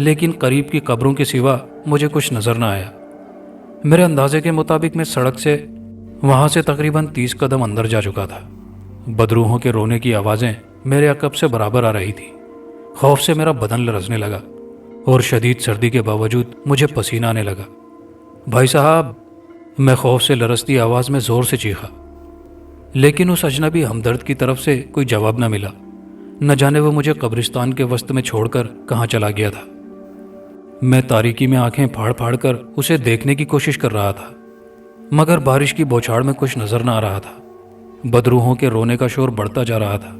لیکن قریب کی قبروں کے سوا مجھے کچھ نظر نہ آیا۔ میرے اندازے کے مطابق میں سڑک سے وہاں سے تقریباً 30 قدم اندر جا چکا تھا۔ بدروحوں کے رونے کی آوازیں میرے عقب سے برابر آ رہی تھی۔ خوف سے میرا بدن لرزنے لگا اور شدید سردی کے باوجود مجھے پسینہ آنے لگا۔ بھائی صاحب، میں خوف سے لرزتی آواز میں زور سے چیخا، لیکن اس اجنبی ہمدرد کی طرف سے کوئی جواب نہ ملا۔ نہ جانے وہ مجھے قبرستان کے وسط میں چھوڑ کر کہاں چلا گیا تھا۔ میں تاریکی میں آنکھیں پھاڑ پھاڑ کر اسے دیکھنے کی کوشش کر رہا تھا، مگر بارش کی بوچھاڑ میں کچھ نظر نہ آ رہا تھا۔ بدروحوں کے رونے کا شور بڑھتا جا رہا تھا۔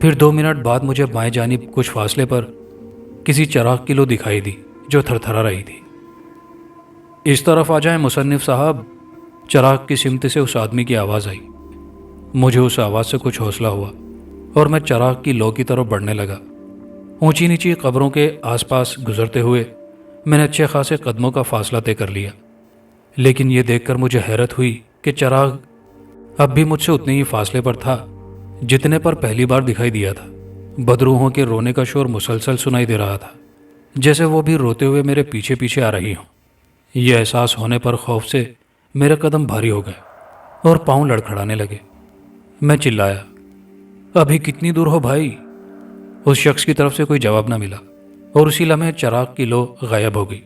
پھر 2 منٹ بعد مجھے بائیں جانب کچھ فاصلے پر کسی چراغ کی لو دکھائی دی جو تھر تھرا رہی تھی۔ اس طرف آ جائیں مصنف صاحب، چراغ کی سمت سے اس آدمی کی آواز آئی۔ مجھے اس آواز سے کچھ حوصلہ ہوا اور میں چراغ کی لو کی طرف بڑھنے لگا۔ اونچی نیچی قبروں کے آس پاس گزرتے ہوئے میں نے اچھے خاصے قدموں کا فاصلہ طے کر لیا، لیکن یہ دیکھ کر مجھے حیرت ہوئی کہ چراغ اب بھی مجھ سے اتنے ہی فاصلے پر تھا جتنے پر پہلی بار دکھائی دیا تھا۔ بدروحوں کے رونے کا شور مسلسل سنائی دے رہا تھا، جیسے وہ بھی روتے ہوئے میرے پیچھے پیچھے آ رہی ہوں۔ یہ احساس ہونے پر خوف سے میرے قدم بھاری ہو گئے اور پاؤں لڑکھڑانے لگے۔ میں چلایا، ابھی کتنی دور ہو بھائی؟ اس شخص کی طرف سے کوئی جواب نہ ملا اور اسی لمحے چراغ کی لو غائب ہو گئی۔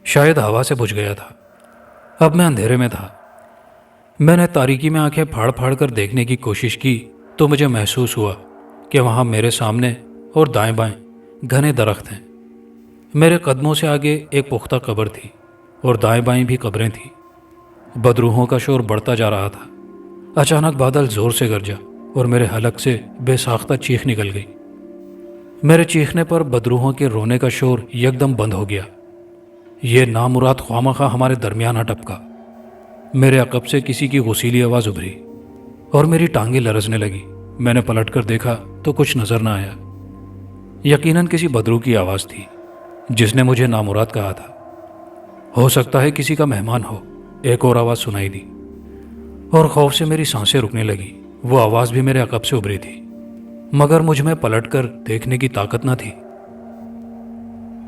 شاید ہوا سے بجھ گیا تھا۔ اب میں اندھیرے میں تھا۔ میں نے تاریکی میں آنکھیں پھاڑ پھاڑ کر دیکھنے کی کوشش کی تو مجھے محسوس ہوا کہ وہاں میرے سامنے اور دائیں بائیں گھنے درخت ہیں۔ میرے قدموں سے آگے ایک پختہ قبر تھی اور دائیں بائیں بھی قبریں تھیں۔ بدروحوں کا شور بڑھتا جا رہا تھا۔ اچانک بادل زور سے گرجا اور میرے حلق سے بے ساختہ چیخ نکل گئی۔ میرے چیخنے پر بدروحوں کے رونے کا شور یکدم بند ہو گیا۔ یہ نامراد خواہ ہمارے درمیان آ ٹپکا۔ میرے عقب سے کسی کی غسیلی آواز ابھری اور میری ٹانگیں لرزنے لگی۔ میں نے پلٹ کر دیکھا تو کچھ نظر نہ آیا۔ یقیناً کسی بدروح کی آواز تھی جس نے مجھے نامراد کہا تھا۔ ہو سکتا ہے کسی کا مہمان ہو۔ ایک اور آواز سنائی دی اور خوف سے میری سانسیں رکنے لگی۔ وہ آواز بھی میرے عقب سے ابھری تھی، مگر مجھ میں پلٹ کر دیکھنے کی طاقت نہ تھی۔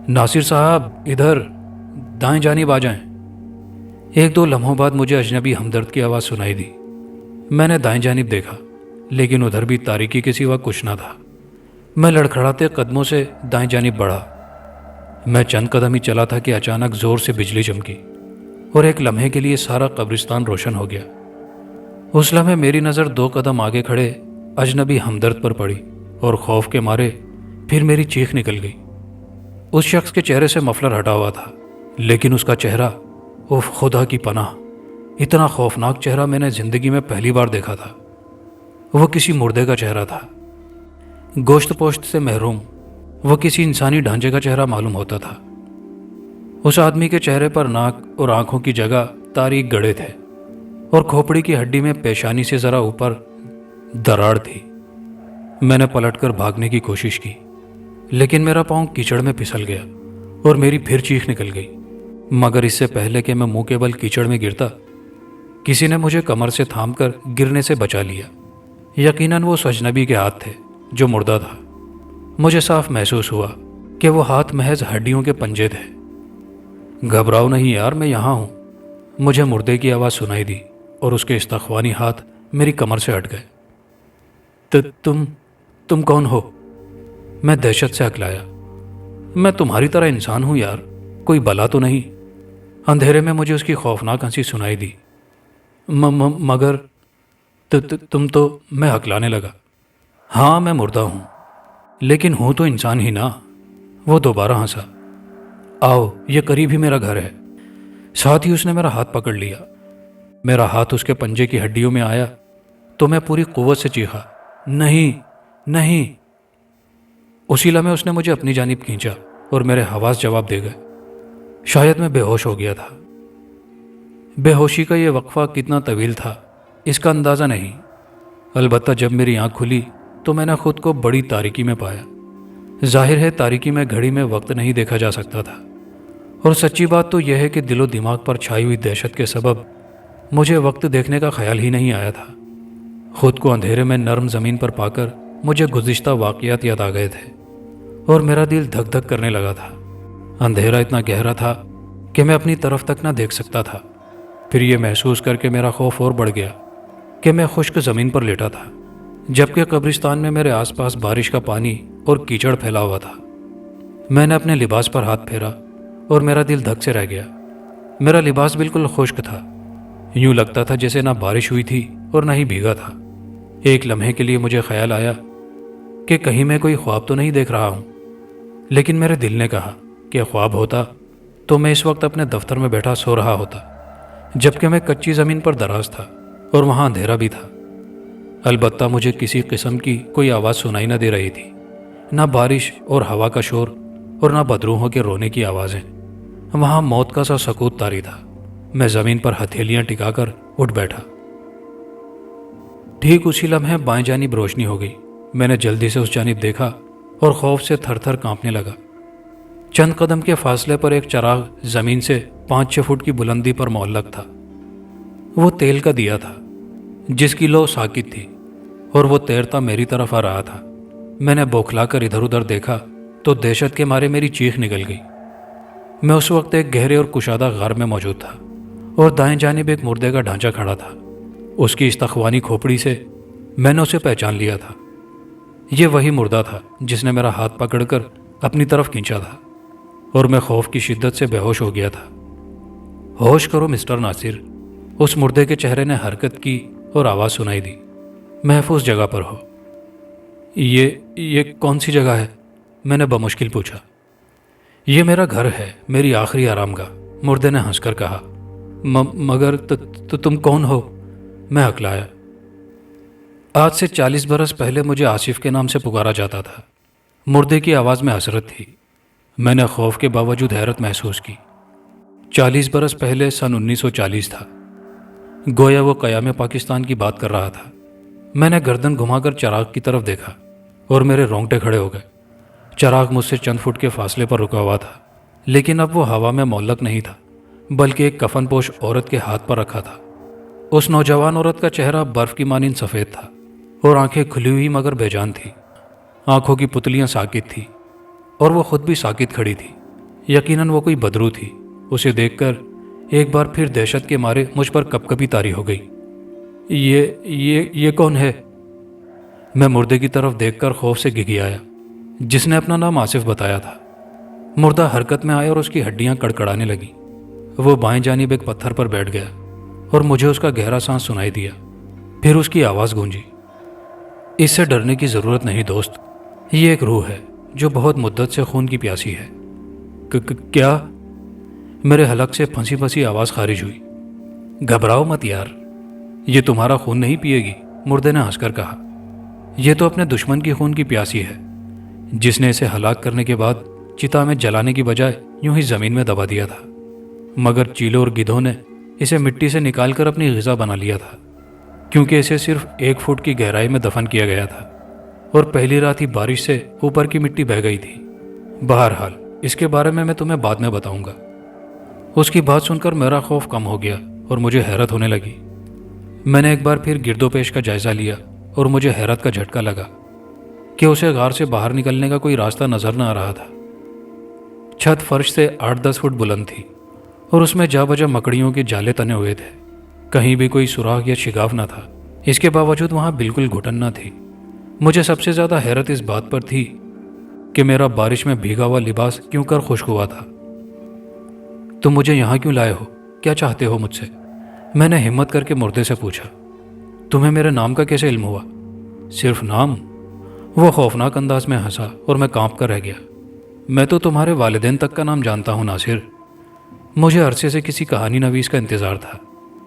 ناصر صاحب، ادھر دائیں جانب آ جائیں۔ 1-2 لمحوں بعد مجھے اجنبی ہمدرد کی آواز سنائی دی۔ میں نے دائیں جانب دیکھا، لیکن ادھر بھی تاریکی کے سوا کچھ نہ تھا۔ میں لڑکھڑاتے قدموں سے دائیں جانب بڑھا۔ میں چند قدم ہی چلا تھا کہ اچانک زور سے بجلی چمکی اور ایک لمحے کے لیے سارا قبرستان روشن ہو گیا۔ اس لمحے میری نظر 2 قدم آگے کھڑے اجنبی ہمدرد پر پڑی اور خوف کے مارے پھر میری چیخ نکل گئی۔ اس شخص کے چہرے سے مفلر ہٹا ہوا تھا، لیکن اس کا چہرہ، اوف خدا کی پناہ، اتنا خوفناک چہرہ میں نے زندگی میں پہلی بار دیکھا تھا۔ وہ کسی مردے کا چہرہ تھا، گوشت پوشت سے محروم۔ وہ کسی انسانی ڈھانچے کا چہرہ معلوم ہوتا تھا۔ اس آدمی کے چہرے پر ناک اور آنکھوں کی جگہ تاریک گڑھے تھے اور کھوپڑی کی ہڈی میں پیشانی سے ذرا اوپر دراڑ تھی۔ میں نے پلٹ کر بھاگنے کی کوشش کی، لیکن میرا پاؤں کیچڑ میں پھسل گیا اور میری پھر چیخ نکل گئی۔ مگر اس سے پہلے کہ میں منہ کے بل کیچڑ میں گرتا، کسی نے مجھے کمر سے تھام کر گرنے سے بچا لیا۔ یقیناً وہ اس اجنبی کے ہاتھ تھے جو مردہ تھا۔ مجھے صاف محسوس ہوا کہ وہ ہاتھ محض ہڈیوں کے پنجے تھے۔ گھبراؤ نہیں یار، میں یہاں ہوں، مجھے مردے کی آواز سنائی دی اور اس کے استخوانی ہاتھ میری کمر سے ہٹ گئے۔ تم کون ہو؟ میں دہشت سے ہکلایا۔ میں تمہاری طرح انسان ہوں یار، کوئی بلا تو نہیں؟ اندھیرے میں مجھے اس کی خوفناک ہنسی سنائی دی۔ مگر تم تو، میں ہکلانے لگا۔ ہاں میں مردہ ہوں، لیکن ہوں تو انسان ہی نا۔ وہ دوبارہ ہنسا۔ آؤ، یہ قریب ہی میرا گھر ہے۔ ساتھ ہی اس نے میرا ہاتھ پکڑ لیا۔ میرا ہاتھ اس کے پنجے کی ہڈیوں میں آیا تو میں پوری قوت سے چیخا، نہیں نہیں۔ اسی لمحے اس نے مجھے اپنی جانب کھینچا اور میرے حواس جواب دے گئے۔ شاید میں بے ہوش ہو گیا تھا۔ بے ہوشی کا یہ وقفہ کتنا طویل تھا اس کا اندازہ نہیں، البتہ جب میری آنکھ کھلی تو میں نے خود کو بڑی تاریکی میں پایا۔ ظاہر ہے تاریکی میں گھڑی میں وقت نہیں دیکھا جا سکتا تھا، اور سچی بات تو یہ ہے کہ دل و دماغ پر چھائی ہوئی دہشت کے سبب مجھے وقت دیکھنے کا خیال ہی نہیں آیا تھا۔ خود کو اندھیرے میں نرم زمین پر پا کر مجھے گزشتہ واقعات یاد آ گئے تھے اور میرا دل دھک دھک کرنے لگا تھا۔ اندھیرا اتنا گہرا تھا کہ میں اپنی طرف تک نہ دیکھ سکتا تھا۔ پھر یہ محسوس کر کے میرا خوف اور بڑھ گیا کہ میں خشک زمین پر لیٹا تھا، جبکہ قبرستان میں میرے آس پاس بارش کا پانی اور کیچڑ پھیلا ہوا تھا۔ میں نے اپنے لباس پر ہاتھ پھیرا اور میرا دل دھک سے رہ گیا۔ میرا لباس بالکل خشک تھا، یوں لگتا تھا جیسے نہ بارش ہوئی تھی اور نہ ہی بھیگا تھا۔ ایک لمحے کے لیے مجھے خیال آیا کہ کہیں میں کوئی خواب تو نہیں دیکھ رہا ہوں، لیکن میرے دل نے کہا کہ خواب ہوتا تو میں اس وقت اپنے دفتر میں بیٹھا سو رہا ہوتا، جبکہ میں کچی زمین پر دراز تھا اور وہاں اندھیرا بھی تھا۔ البتہ مجھے کسی قسم کی کوئی آواز سنائی نہ دے رہی تھی، نہ بارش اور ہوا کا شور اور نہ بدروحوں کے رونے کی آوازیں۔ وہاں موت کا سا سکوت طاری تھا۔ میں زمین پر ہتھیلیاں ٹکا کر اٹھ بیٹھا۔ ٹھیک اسی لمحے بائیں جانب روشنی ہو گئی۔ میں نے جلدی سے اس جانب دیکھا اور خوف سے تھر تھر کانپنے لگا۔ چند قدم کے فاصلے پر ایک چراغ زمین سے 5-6 فٹ کی بلندی پر معلق تھا۔ وہ تیل کا دیا تھا جس کی لو ساکت تھی اور وہ تیرتا میری طرف آ رہا تھا۔ میں نے بوکھلا کر ادھر ادھر دیکھا تو دہشت کے مارے میری چیخ نکل گئی۔ میں اس وقت ایک گہرے اور کشادہ غار میں موجود تھا اور دائیں جانب ایک مردے کا ڈھانچہ کھڑا تھا۔ اس کی استخوانی کھوپڑی سے میں نے اسے پہچان لیا تھا۔ یہ وہی مردہ تھا جس نے میرا ہاتھ پکڑ کر اپنی طرف کھینچا تھا اور میں خوف کی شدت سے بے ہوش ہو گیا تھا۔ ہوش کرو مسٹر ناصر، اس مردے کے چہرے نے حرکت کی اور آواز سنائی دی۔ محفوظ جگہ پر ہو۔ یہ کون سی جگہ ہے؟ میں نے بمشکل پوچھا۔ یہ میرا گھر ہے، میری آخری آرام گاہ، مردے نے ہنس کر کہا۔ مگر تم کون ہو؟ میں ہکلایا۔ آج سے 40 برس پہلے مجھے آصف کے نام سے پکارا جاتا تھا۔ مردے کی آواز میں حسرت تھی۔ میں نے خوف کے باوجود حیرت محسوس کی۔ 40 برس پہلے سن 1940 تھا۔ گویا وہ قیام پاکستان کی بات کر رہا تھا۔ میں نے گردن گھما کر چراغ کی طرف دیکھا اور میرے رونگٹے کھڑے ہو گئے۔ چراغ مجھ سے چند فٹ کے فاصلے پر رکا ہوا تھا، لیکن اب وہ ہوا میں معلق نہیں تھا بلکہ ایک کفن پوش عورت کے ہاتھ پر رکھا تھا۔ اس نوجوان عورت کا چہرہ برف کی مانند سفید تھا اور آنکھیں کھلی ہوئی مگر بے جان تھیں۔ آنکھوں کی پتلیاں ساکت تھیں اور وہ خود بھی ساکت کھڑی تھی۔ یقیناً وہ کوئی بدرو تھی۔ اسے دیکھ کر ایک بار پھر دہشت کے مارے مجھ پر کپکپی طاری ہو گئی۔ یہ کون ہے؟ میں مردے کی طرف دیکھ کر خوف سے گھگھیایا، جس نے اپنا نام آصف بتایا تھا۔ مردہ حرکت میں آیا اور اس کی ہڈیاں کڑکڑانے لگیں۔ وہ بائیں جانب ایک پتھر پر بیٹھ گیا اور مجھے اس کا گہرا سانس سنائی دیا۔ پھر اس کی آواز گونجی۔ اس سے ڈرنے کی ضرورت نہیں دوست، یہ ایک روح ہے جو بہت مدت سے خون کی پیاسی ہے۔ کیا؟ میرے حلق سے پھنسی پھنسی آواز خارج ہوئی۔ گھبراؤ مت یار، یہ تمہارا خون نہیں پیے گی، مردے نے ہنس کر کہا۔ یہ تو اپنے دشمن کی خون کی پیاسی ہے جس نے اسے ہلاک کرنے کے بعد چتا میں جلانے کی بجائے یوں ہی زمین میں دبا دیا تھا، مگر چیلوں اور گدھوں نے اسے مٹی سے نکال کر اپنی غذا بنا لیا تھا، کیونکہ اسے صرف 1 فٹ کی گہرائی میں دفن کیا گیا تھا اور پہلی رات ہی بارش سے اوپر کی مٹی بہہ گئی تھی۔ بہرحال اس کے بارے میں تمہیں بعد میں بتاؤں گا۔ اس کی بات سن کر میرا خوف کم ہو گیا اور مجھے حیرت ہونے لگی۔ میں نے ایک بار پھر گرد و پیش کا جائزہ لیا اور مجھے حیرت کا جھٹکا لگا کہ اسے غار سے باہر نکلنے کا کوئی راستہ نظر نہ آ رہا تھا۔ چھت فرش سے 8-10 فٹ بلند تھی اور اس میں جا بجا مکڑیوں کے جالے تنے ہوئے تھے۔ کہیں بھی کوئی سوراخ یا شگاف نہ تھا۔ اس کے باوجود وہاں بالکل گھٹن نہ تھی۔ مجھے سب سے زیادہ حیرت اس بات پر تھی کہ میرا بارش میں بھیگا ہوا لباس کیوں کر خشک ہوا تھا۔ تم مجھے یہاں کیوں لائے ہو؟ کیا چاہتے ہو مجھ سے؟ میں نے ہمت کر کے مردے سے پوچھا۔ تمہیں میرے نام کا کیسے علم ہوا؟ صرف نام؟ وہ خوفناک انداز میں ہنسا اور میں کانپ کر رہ گیا۔ میں تو تمہارے والدین تک کا نام جانتا ہوں ناصر۔ مجھے عرصے سے کسی کہانی نویس کا انتظار تھا۔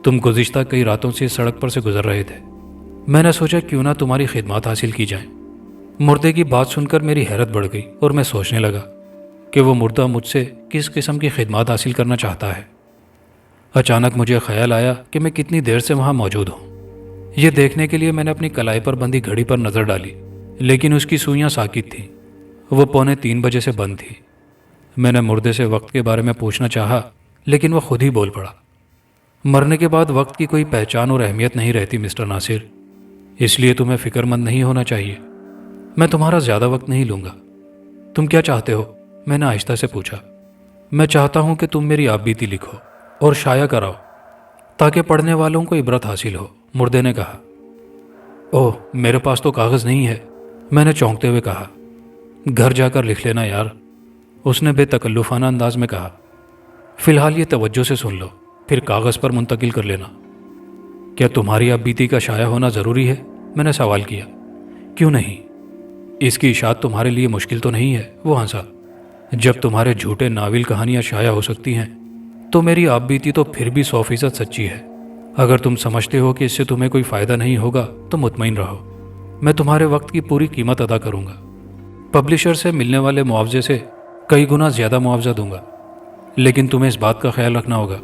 تم گزشتہ کئی راتوں سے اس سڑک پر سے گزر رہے تھے۔ میں نے سوچا کیوں نہ تمہاری خدمات حاصل کی جائیں۔ مردے کی بات سن کر میری حیرت بڑھ گئی اور میں سوچنے لگا کہ وہ مردہ مجھ سے کس قسم کی خدمات حاصل کرنا چاہتا ہے۔ اچانک مجھے خیال آیا کہ میں کتنی دیر سے وہاں موجود ہوں۔ یہ دیکھنے کے لیے میں نے اپنی کلائی پر بندھی گھڑی پر نظر ڈالی، لیکن اس کی سوئیاں ساکت تھیں۔ وہ 2:45 بجے سے بند تھی۔ میں نے مردے سے وقت کے بارے میں پوچھنا چاہا، لیکن وہ خود ہی بول پڑا۔ مرنے کے بعد وقت کی کوئی پہچان اور اہمیت نہیں رہتی مسٹر ناصر، اس لیے تمہیں فکر مند نہیں ہونا چاہیے۔ میں تمہارا زیادہ وقت نہیں لوں گا۔ تم کیا چاہتے ہو؟ میں نے آہستہ سے پوچھا۔ میں چاہتا ہوں کہ تم میری آپ بیتی لکھو اور شائع کراؤ تاکہ پڑھنے والوں کو عبرت حاصل ہو۔ مردے نے کہا۔ اوہ، میرے پاس تو کاغذ نہیں ہے، میں نے چونکتے ہوئے کہا۔ گھر جا کر لکھ لینا یار، اس نے بے تکلفانہ انداز میں کہا۔ فی الحال یہ توجہ سے سن لو، پھر کاغذ پر منتقل کر لینا۔ کیا تمہاری آپ بیتی کا شائع ہونا ضروری ہے؟ میں نے سوال کیا۔ کیوں نہیں؟ اس کی اشاعت تمہارے لیے مشکل تو نہیں ہے؟ وہ ہنسا۔ جب تمہارے جھوٹے ناول کہانیاں شائع ہو سکتی ہیں تو میری آپ بیتی تو پھر بھی 100% سچی ہے۔ اگر تم سمجھتے ہو کہ اس سے تمہیں کوئی فائدہ نہیں ہوگا تو مطمئن رہو، میں تمہارے وقت کی پوری قیمت ادا کروں گا۔ پبلشر سے ملنے والے معاوضے سے کئی گنا زیادہ معاوضہ دوں گا، لیکن تمہیں اس بات کا خیال رکھنا ہوگا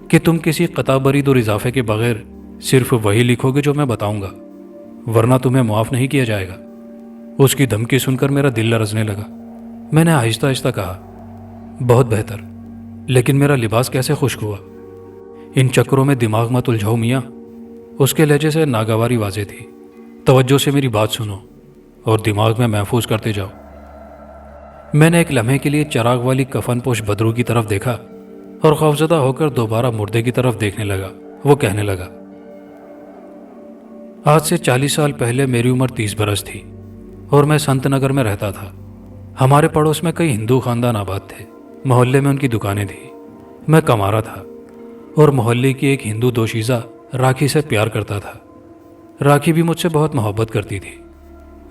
کہ تم کسی قطع برید اور اضافے کے بغیر صرف وہی لکھو گے جو میں بتاؤں گا، ورنہ تمہیں معاف نہیں کیا جائے گا۔ اس کی دھمکی سن کر میرا دل لرزنے لگا۔ میں نے آہستہ آہستہ کہا، بہت بہتر، لیکن میرا لباس کیسے خشک ہوا؟ ان چکروں میں دماغ مت الجھاؤ میاں۔ اس کے لہجے سے ناگواری واضح تھی۔ توجہ سے میری بات سنو اور دماغ میں محفوظ کرتے جاؤ۔ میں نے ایک لمحے کے لیے چراغ والی کفن پوش بدرو کی طرف دیکھا اور خوفزدہ ہو کر دوبارہ مردے کی طرف دیکھنے لگا۔ وہ کہنے لگا، آج سے 40 سال پہلے میری عمر 30 برس تھی اور میں سنت نگر میں رہتا تھا۔ ہمارے پڑوس میں کئی ہندو خاندان آباد تھے، محلے میں ان کی دکانیں تھیں۔ میں کمارا تھا اور محلے کی ایک ہندو دوشیزہ راکھی سے پیار کرتا تھا۔ راکھی بھی مجھ سے بہت محبت کرتی تھی۔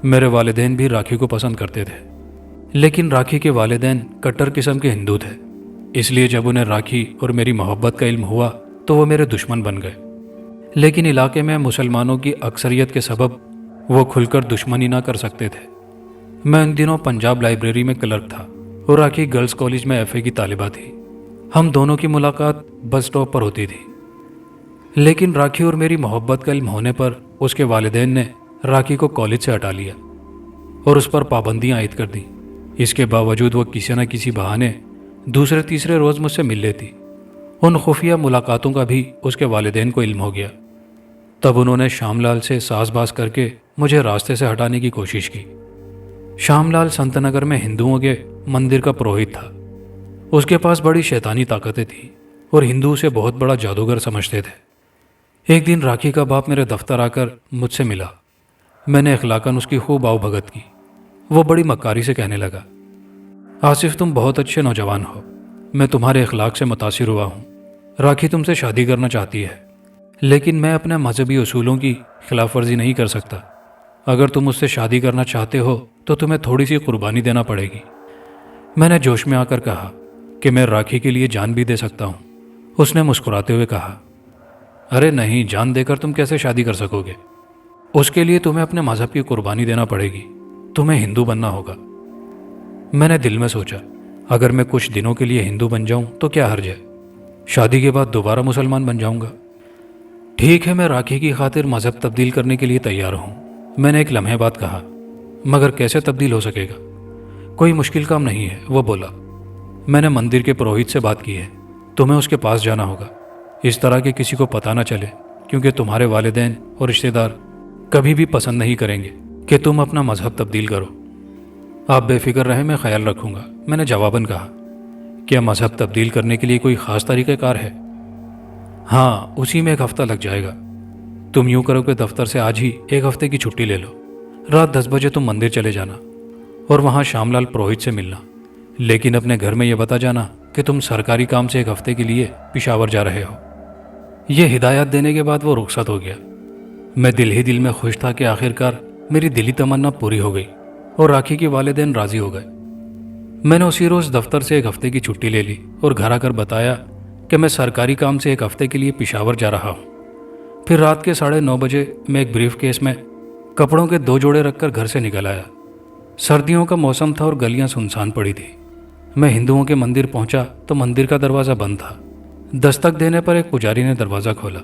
میرے والدین بھی راکھی کو پسند کرتے تھے، لیکن راکھی کے والدین کٹر قسم کے ہندو تھے، اس لیے جب انہیں راکھی اور میری محبت کا علم ہوا تو وہ میرے دشمن بن گئے۔ لیکن علاقے میں مسلمانوں کی اکثریت کے سبب وہ کھل کر دشمنی نہ کر سکتے تھے۔ میں ان دنوں پنجاب لائبریری میں کلرک تھا اور راکھی گرلز کالج میں FA کی طالبہ تھی۔ ہم دونوں کی ملاقات بس اسٹاپ پر ہوتی تھی، لیکن راکھی اور میری محبت کا علم ہونے پر اس کے والدین نے راکھی کو کالج سے ہٹا لیا اور اس پر پابندیاں عائد کر دیں۔ اس کے باوجود وہ کسی نہ کسی بہانے دوسرے تیسرے روز مجھ سے مل لیتی۔ ان خفیہ ملاقاتوں کا بھی اس کے والدین کو علم ہو گیا۔ تب انہوں نے شام لال سے ساز باز کر کے مجھے راستے سے ہٹانے کی کوشش کی۔ شام لال سنت نگر میں ہندوؤں کے مندر کا پروہت تھا۔ اس کے پاس بڑی شیطانی طاقتیں تھیں اور ہندو اسے بہت بڑا جادوگر سمجھتے تھے۔ ایک دن راکھی کا باپ میرے دفتر آ کر مجھ سے ملا۔ میں نے اخلاقاً اس کی خوب آؤ بھگت کی۔ وہ بڑی مکاری سے کہنے لگا، آصف تم بہت اچھے نوجوان ہو، میں تمہارے اخلاق سے متاثر ہوا ہوں۔ راکھی تم سے شادی کرنا چاہتی ہے، لیکن میں اپنے مذہبی اصولوں کی خلاف ورزی نہیں کر سکتا۔ اگر تم اس سے شادی کرنا چاہتے ہو تو تمہیں تھوڑی سی قربانی دینا پڑے گی۔ میں نے جوش میں آ کر کہا کہ میں راکھی کے لیے جان بھی دے سکتا ہوں۔ اس نے مسکراتے ہوئے کہا، ارے نہیں، جان دے کر تم کیسے شادی کر سکو گے؟ اس کے لیے تمہیں اپنے مذہب کی قربانی دینا پڑے گی، تمہیں ہندو بننا ہوگا۔ میں نے دل میں سوچا، اگر میں کچھ دنوں کے لیے ہندو بن جاؤں تو کیا حرج ہے؟ شادی کے بعد دوبارہ مسلمان بن جاؤں گا۔ ٹھیک ہے، میں راکھی کی خاطر مذہب تبدیل کرنے کے لیے تیار ہوں، میں نے ایک لمحے بعد کہا، مگر کیسے تبدیل ہو سکے گا؟ کوئی مشکل کام نہیں ہے، وہ بولا۔ میں نے مندر کے پروہت سے بات کی ہے، تمہیں اس کے پاس جانا ہوگا، اس طرح کہ کسی کو پتہ نہ چلے، کیونکہ تمہارے والدین اور رشتہ دار کبھی بھی پسند نہیں کریں گے کہ تم اپنا مذہب تبدیل کرو۔ آپ بے فکر رہیں، میں خیال رکھوں گا، میں نے جواباً کہا۔ کیا مذہب تبدیل کرنے کے لیے کوئی خاص طریقہ کار ہے؟ ہاں، اسی میں 1 ہفتہ لگ جائے گا۔ تم یوں کرو کہ دفتر سے آج ہی 1 ہفتے کی چھٹی لے لو۔ رات 10 بجے تم مندر چلے جانا اور وہاں شام لال پروہت سے ملنا، لیکن اپنے گھر میں یہ بتا جانا کہ تم سرکاری کام سے 1 ہفتے کے لیے پشاور جا رہے ہو۔ یہ ہدایات دینے کے بعد وہ رخصت ہو گیا۔ میں دل ہی دل میں خوش تھا کہ آخرکار میری دلی تمنا پوری ہو گئی اور راکھی کے والدین راضی ہو گئے۔ میں نے اسی روز دفتر سے 1 ہفتے کی چھٹی لے لی اور گھر آ کر بتایا کہ میں سرکاری کام سے 1 ہفتے کے لیے پشاور جا رہا ہوں۔ پھر رات کے 9:30 بجے میں ایک بریف کیس میں کپڑوں کے 2 جوڑے رکھ کر گھر سے نکل آیا۔ سردیوں کا موسم تھا اور گلیاں سنسان پڑی تھی۔ میں ہندوؤں کے مندر پہنچا تو مندر کا دروازہ بند تھا۔ دستک دینے پر ایک پجاری نے دروازہ کھولا۔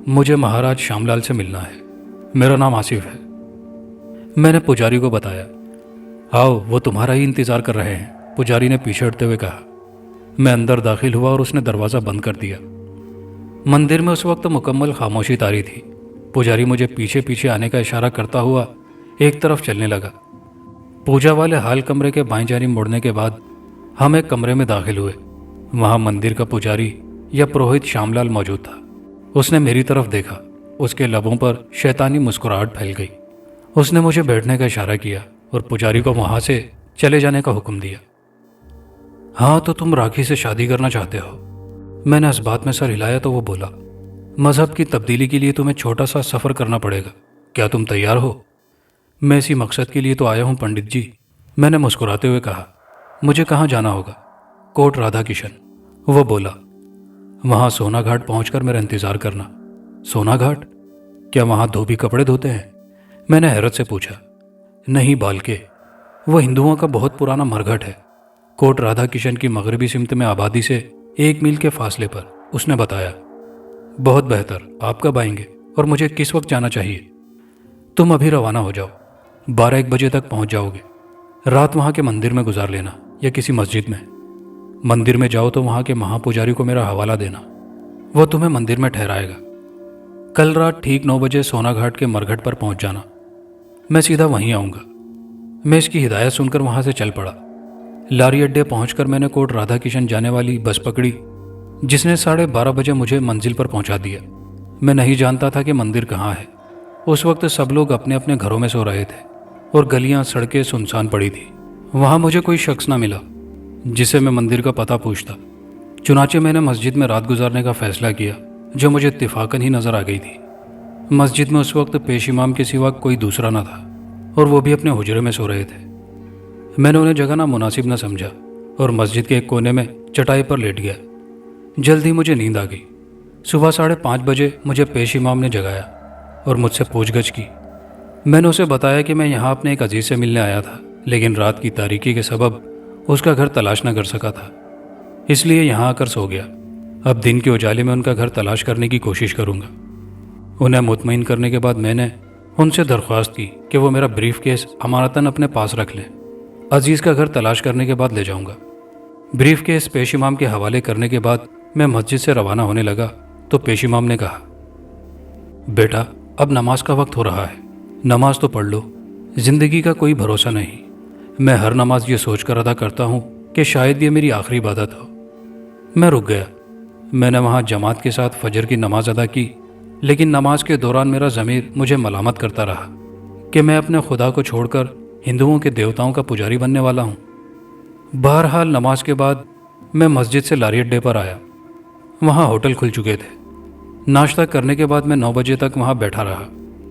مجھے مہاراج شام لال سے ملنا ہے، میرا نام آصف ہے، میں نے پجاری کو بتایا۔ آؤ، وہ تمہارا ہی انتظار کر رہے ہیں، پجاری نے پیچھے ہٹتے ہوئے کہا۔ میں اندر داخل ہوا اور اس نے دروازہ بند کر دیا۔ مندر میں اس وقت مکمل خاموشی طاری تھی۔ پجاری مجھے پیچھے پیچھے آنے کا اشارہ کرتا ہوا ایک طرف چلنے لگا۔ پوجا والے ہال کمرے کے بائیں جانب مڑنے کے بعد ہم ایک کمرے میں داخل ہوئے۔ وہاں مندر کا پجاری یا پروہت شام لال موجود تھا۔ اس نے میری طرف دیکھا، اس کے لبوں پر شیطانی مسکراہٹ پھیل گئی۔ اس نے مجھے بیٹھنے کا اشارہ کیا اور پجاری کو وہاں سے چلے جانے کا حکم دیا۔ ہاں تو تم راکھی سے شادی کرنا چاہتے ہو؟ میں نے اس بات میں سر ہلایا تو وہ بولا، مذہب کی تبدیلی کے لیے تمہیں چھوٹا سا سفر کرنا پڑے گا، کیا تم تیار ہو؟ میں اسی مقصد کے لیے تو آیا ہوں پنڈت جی، میں نے مسکراتے ہوئے کہا۔ مجھے کہاں جانا ہوگا؟ کوٹ رادھا کشن۔ وہ بولا، وہاں سونا گھاٹ پہنچ کر میرا انتظار کرنا۔ سونا گھاٹ؟ کیا وہاں دھوبی کپڑے دھوتے ہیں؟ میں نے حیرت سے پوچھا۔ نہیں بالکہ، وہ ہندوؤں کا بہت پرانا مرگھٹ ہے، کوٹ رادھا کشن کی مغربی سمت میں آبادی سے 1 میل کے فاصلے پر، اس نے بتایا۔ بہت بہتر، آپ کب آئیں گے اور مجھے کس وقت جانا چاہیے؟ تم ابھی روانہ ہو جاؤ، 12-1 بجے تک پہنچ جاؤ گے۔ رات وہاں کے مندر میں گزار لینا یا کسی مسجد میں۔ مندر میں جاؤ تو وہاں کے مہا پجاری کو میرا حوالہ دینا، وہ تمہیں مندر میں ٹھہرائے گا۔ کل رات ٹھیک 9 بجے سونا گھاٹ کے مرگھٹ پر پہنچ جانا، میں سیدھا وہیں آؤں گا۔ میں اس کی ہدایت سن کر وہاں سے چل پڑا۔ لاری اڈے پہنچ کر میں نے کوٹ رادھا کشن جانے والی بس پکڑی، جس نے 12:30 بجے مجھے منزل پر پہنچا دیا۔ میں نہیں جانتا تھا کہ مندر کہاں ہے۔ اس وقت سب لوگ اپنے اپنے گھروں میں سو رہے تھے اور گلیاں سڑکیں سنسان پڑی تھی۔ وہاں مجھے کوئی شخص نہ ملا جسے میں مندر کا پتہ پوچھتا۔ چنانچہ میں نے مسجد میں رات گزارنے کا فیصلہ کیا، جو مجھے اتفاقاً ہی نظر آ گئی تھی۔ مسجد میں اس وقت پیش امام کے سوا کوئی دوسرا نہ تھا اور وہ بھی اپنے حجرے میں سو رہے تھے۔ میں نے انہیں جگہ نامناسب نہ سمجھا اور مسجد کے ایک کونے میں چٹائی پر لیٹ گیا۔ جلد ہی مجھے نیند آ گئی۔ صبح 5:30 بجے مجھے پیش امام نے جگایا اور مجھ سے پوچھ گچھ کی۔ میں نے اسے بتایا کہ میں یہاں اپنے ایک عزیز سے ملنے آیا تھا، لیکن رات کی تاریکی کے سبب اس کا گھر تلاش نہ کر سکا تھا، اس لیے یہاں آ کر سو گیا۔ اب دن کے اجالے میں ان کا گھر تلاش کرنے کی کوشش کروں گا۔ انہیں مطمئن کرنے کے بعد میں نے ان سے درخواست کی کہ وہ میرا بریف کیس امانتاً اپنے پاس رکھ لیں۔ عزیز کا گھر تلاش کرنے کے بعد لے جاؤں گا۔ بریف کیس پیش امام کے حوالے کرنے کے بعد میں مسجد سے روانہ ہونے لگا تو پیش امام نے کہا، بیٹا اب نماز کا وقت ہو رہا ہے، نماز تو پڑھ لو، زندگی کا کوئی بھروسہ نہیں۔ میں ہر نماز یہ سوچ کر ادا کرتا ہوں کہ شاید یہ میری آخری عبادت ہو۔ میں رک گیا۔ میں نے وہاں جماعت کے ساتھ فجر کی نماز ادا کی، لیکن نماز کے دوران میرا ضمیر مجھے ملامت کرتا رہا کہ میں اپنے خدا کو چھوڑ کر ہندوؤں کے دیوتاؤں کا پجاری بننے والا ہوں۔ بہرحال نماز کے بعد میں مسجد سے لاری اڈے پر آیا۔ وہاں ہوٹل کھل چکے تھے۔ ناشتہ کرنے کے بعد میں 9 بجے تک وہاں بیٹھا رہا،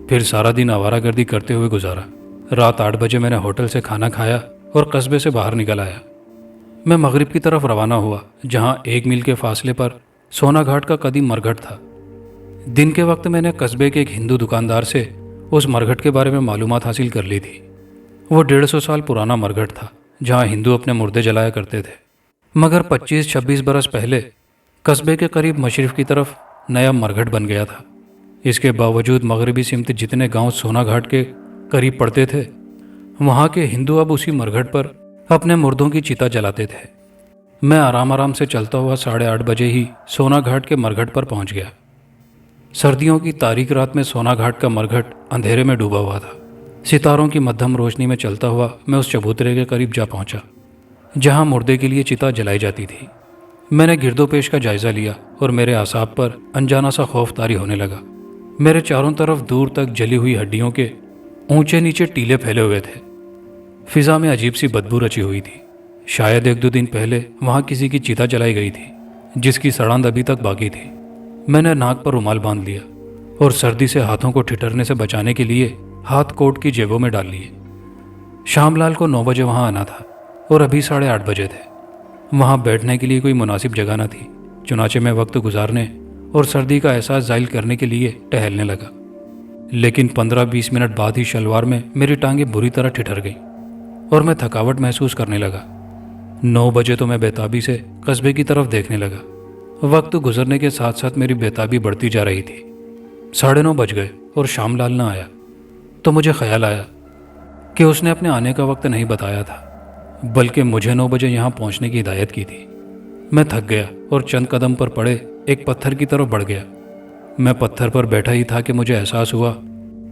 پھر سارا دن آوارہ گردی کرتے ہوئے گزارا۔ رات 8 بجے میں نے ہوٹل سے کھانا کھایا اور قصبے سے باہر نکل آیا۔ میں مغرب کی طرف روانہ ہوا، جہاں 1 میل کے فاصلے پر سونا گھاٹ کا قدیم مرگھٹ تھا۔ دن کے وقت میں نے قصبے کے ایک ہندو دکاندار سے اس مرگھٹ کے بارے میں معلومات حاصل کر لی تھی۔ وہ 150 سال پرانا مرگھٹ تھا، جہاں ہندو اپنے مردے جلایا کرتے تھے، مگر 25-26 برس پہلے قصبے کے قریب مشرق کی طرف نیا مرگھٹ بن گیا تھا۔ اس کے باوجود مغربی سمت جتنے گاؤں سونا گھاٹ کے قریب پڑتے تھے، وہاں کے ہندو اب اسی مرگھٹ پر اپنے مردوں کی چتا جلاتے تھے۔ میں آرام آرام سے چلتا ہوا 8:30 بجے ہی سونا گھاٹ کے مرگھٹ پر پہنچ گیا۔ سردیوں کی تاریک رات میں سونا گھاٹ کا مرگھٹ اندھیرے میں ڈوبا ہوا تھا۔ ستاروں کی مدھم روشنی میں چلتا ہوا میں اس چبوترے کے قریب جا پہنچا، جہاں مردے کے لیے چتا جلائی جاتی تھی۔ میں نے گرد و پیش کا جائزہ لیا اور میرے اعصاب پر انجانا سا خوف طاری ہونے لگا۔ میرے چاروں طرف دور تک جلی ہوئی ہڈیوں کے اونچے نیچے ٹیلے پھیلے ہوئے تھے۔ فضا میں عجیب سی بدبو رچی ہوئی تھی۔ شاید 1-2 دن پہلے وہاں کسی کی چتا جلائی گئی تھی، جس کی سڑاند ابھی تک باقی تھی۔ میں نے ناک پر رومال باندھ لیا اور سردی سے ہاتھوں کو ٹھٹرنے سے بچانے کے لیے ہاتھ کوٹ کی جیبوں میں ڈال لیے۔ شام لال کو 9 بجے وہاں آنا تھا اور ابھی 8:30 بجے تھے۔ وہاں بیٹھنے کے لیے کوئی مناسب جگہ نہ تھی، چنانچہ میں وقت گزارنے اور سردی کا احساس ظاہر کرنے کے لیے ٹہلنے لگا۔ لیکن 15-20 منٹ بعد ہی شلوار میں میری ٹانگیں بری طرح ٹھٹر گئیں اور میں تھکاوٹ محسوس کرنے لگا۔ 9 بجے تو میں بےتابی سے قصبے کی طرف دیکھنے لگا۔ وقت گزرنے کے ساتھ ساتھ میری بےتابی بڑھتی جا رہی تھی۔ 9:30 بج گئے اور شام لال نہ آیا تو مجھے خیال آیا کہ اس نے اپنے آنے کا وقت نہیں بتایا تھا، بلکہ مجھے 9 بجے یہاں پہنچنے کی ہدایت کی تھی۔ میں تھک گیا اور چند قدم پر پڑے ایک پتھر کی طرف بڑھ گیا۔ میں پتھر پر بیٹھا ہی تھا کہ مجھے احساس ہوا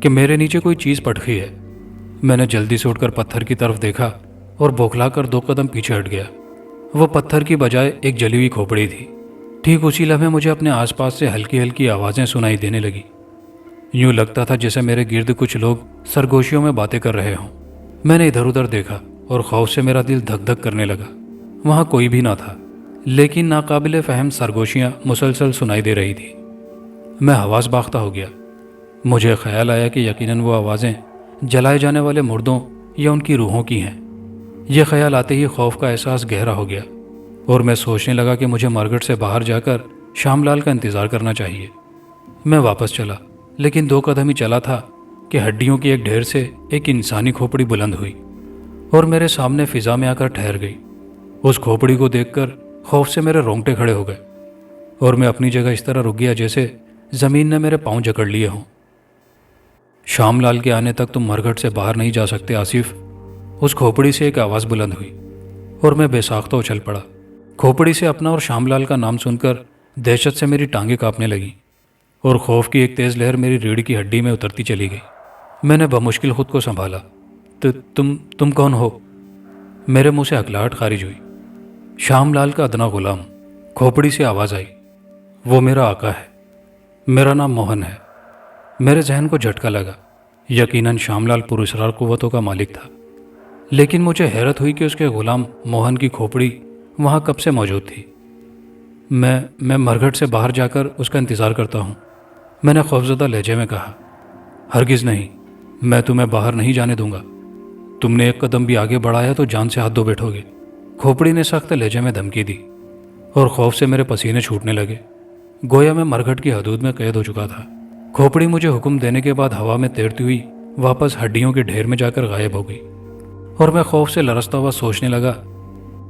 کہ میرے نیچے کوئی چیز پٹکی ہے۔ میں نے جلدی سے اٹھ کر پتھر کی طرف دیکھا اور بوکھلا کر 2 قدم پیچھے ہٹ گیا۔ وہ پتھر کی بجائے ایک جلی ہوئی کھوپڑی تھی۔ ٹھیک اسی لمحے مجھے اپنے آس پاس سے ہلکی ہلکی آوازیں سنائی دینے لگی۔ یوں لگتا تھا جیسے میرے گرد کچھ لوگ سرگوشیوں میں باتیں کر رہے ہوں۔ میں نے ادھر ادھر دیکھا اور خوف سے میرا دل دھک دھک کرنے لگا۔ وہاں کوئی بھی نہ تھا، لیکن ناقابل فہم سرگوشیاں مسلسل سنائی دے رہی تھی۔ میں حواس باختہ ہو گیا۔ مجھے خیال آیا کہ یقیناً وہ آوازیں جلائے جانے والے مردوں یا ان کی روحوں کی ہیں۔ یہ خیال آتے ہی خوف کا احساس گہرا ہو گیا اور میں سوچنے لگا کہ مجھے مرگٹ سے باہر جا کر شام لال کا انتظار کرنا چاہیے۔ میں واپس چلا، لیکن 2 قدم ہی چلا تھا کہ ہڈیوں کی ایک ڈھیر سے ایک انسانی کھوپڑی بلند ہوئی اور میرے سامنے فضا میں آ کر ٹھہر گئی۔ اس کھوپڑی کو دیکھ کر خوف سے میرے رونگٹے کھڑے ہو گئے اور میں اپنی جگہ اس طرح رک گیا جیسے زمین نے میرے پاؤں جکڑ لیے ہوں۔ شام لال کے آنے تک تم مرگھٹ سے باہر نہیں جا سکتے آصف، اس کھوپڑی سے ایک آواز بلند ہوئی اور میں بے ساختہ اچھل پڑا۔ کھوپڑی سے اپنا اور شام لال کا نام سن کر دہشت سے میری ٹانگیں کانپنے لگیں اور خوف کی ایک تیز لہر میری ریڑھ کی ہڈی میں اترتی چلی گئی۔ میں نے بمشکل خود کو سنبھالا۔ تم کون ہو؟ میرے منہ سے ہکلاہٹ خارج ہوئی۔ شام لال کا ادنا غلام، کھوپڑی سے آواز آئی۔ وہ میرا آقا ہے، میرا نام موہن ہے۔ میرے ذہن کو جھٹکا لگا۔ یقیناً شام لال پراسرار قوتوں کا مالک تھا، لیکن مجھے حیرت ہوئی کہ اس کے غلام موہن کی کھوپڑی وہاں کب سے موجود تھی۔ میں مرگھٹ سے باہر جا کر اس کا انتظار کرتا ہوں، میں نے خوفزدہ لہجے میں کہا۔ ہرگز نہیں، میں تمہیں باہر نہیں جانے دوں گا۔ تم نے ایک قدم بھی آگے بڑھایا تو جان سے ہاتھ دھو بیٹھو گے، کھوپڑی نے سخت لہجے میں دھمکی دی اور خوف سے میرے پسینے چھوٹنے لگے، گویا میں مرگھٹ کی حدود میں قید ہو چکا تھا۔ کھوپڑی مجھے حکم دینے کے بعد ہوا میں تیرتی ہوئی واپس ہڈیوں کے ڈھیر میں جا کر غائب ہو گئی اور میں خوف سے لرزتا ہوا سوچنے لگا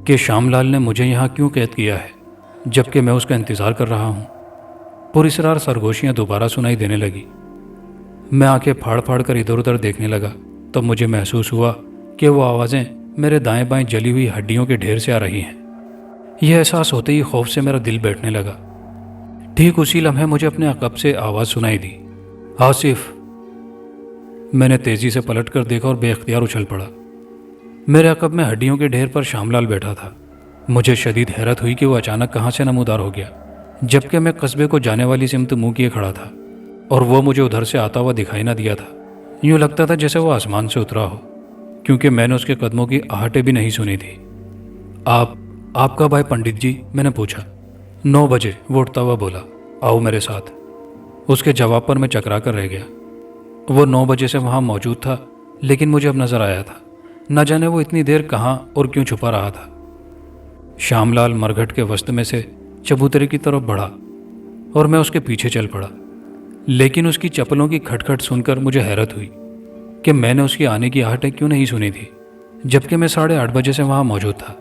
کہ شام لال نے مجھے یہاں کیوں قید کیا ہے جبکہ میں اس کا انتظار کر رہا ہوں۔ پراسرار سرگوشیاں دوبارہ سنائی دینے لگی۔ میں آنکھیں پھاڑ پھاڑ کر ادھر ادھر دیکھنے لگا، تب مجھے محسوس ہوا کہ وہ آوازیں میرے دائیں بائیں جلی ہوئی ہڈیوں کے ڈھیر سے آ رہی ہیں۔ یہ احساس ہوتے ہی خوف سے میرا دل بیٹھنے لگا۔ ٹھیک اسی لمحے مجھے اپنے عقب سے آواز سنائی دی، آصف۔ میں نے تیزی سے پلٹ کر دیکھا اور بے اختیار اچھل پڑا۔ میرے عقب میں ہڈیوں کے ڈھیر پر شام لال بیٹھا تھا۔ مجھے شدید حیرت ہوئی کہ وہ اچانک کہاں سے نمودار ہو گیا، جبکہ میں قصبے کو جانے والی سمت منہ کیے کھڑا تھا اور وہ مجھے ادھر سے آتا ہوا دکھائی نہ دیا تھا۔ یوں لگتا تھا جیسے وہ آسمان سے اترا ہو، کیونکہ میں نے اس کے قدموں کی آہٹیں بھی نہیں سنی تھی۔ آپ کب آئے پنڈت جی؟ میں نے پوچھا۔ 9 بجے، وہ اٹھتا ہوا بولا۔ آؤ میرے ساتھ۔ اس کے جواب پر میں چکرا کر رہ گیا۔ وہ 9 بجے سے وہاں موجود تھا، لیکن مجھے اب نظر آیا تھا، نہ جانے وہ اتنی دیر کہاں اور کیوں چھپا رہا تھا۔ شام لال مرگھٹ کے وسط میں سے چبوترے کی طرف بڑھا اور میں اس کے پیچھے چل پڑا، لیکن اس کی چپلوں کی کھٹکھٹ سن کر مجھے حیرت ہوئی کہ میں نے اس کی آنے کی آہٹیں کیوں نہیں سنی تھی، جبکہ میں 8:30 بجے سے وہاں موجود تھا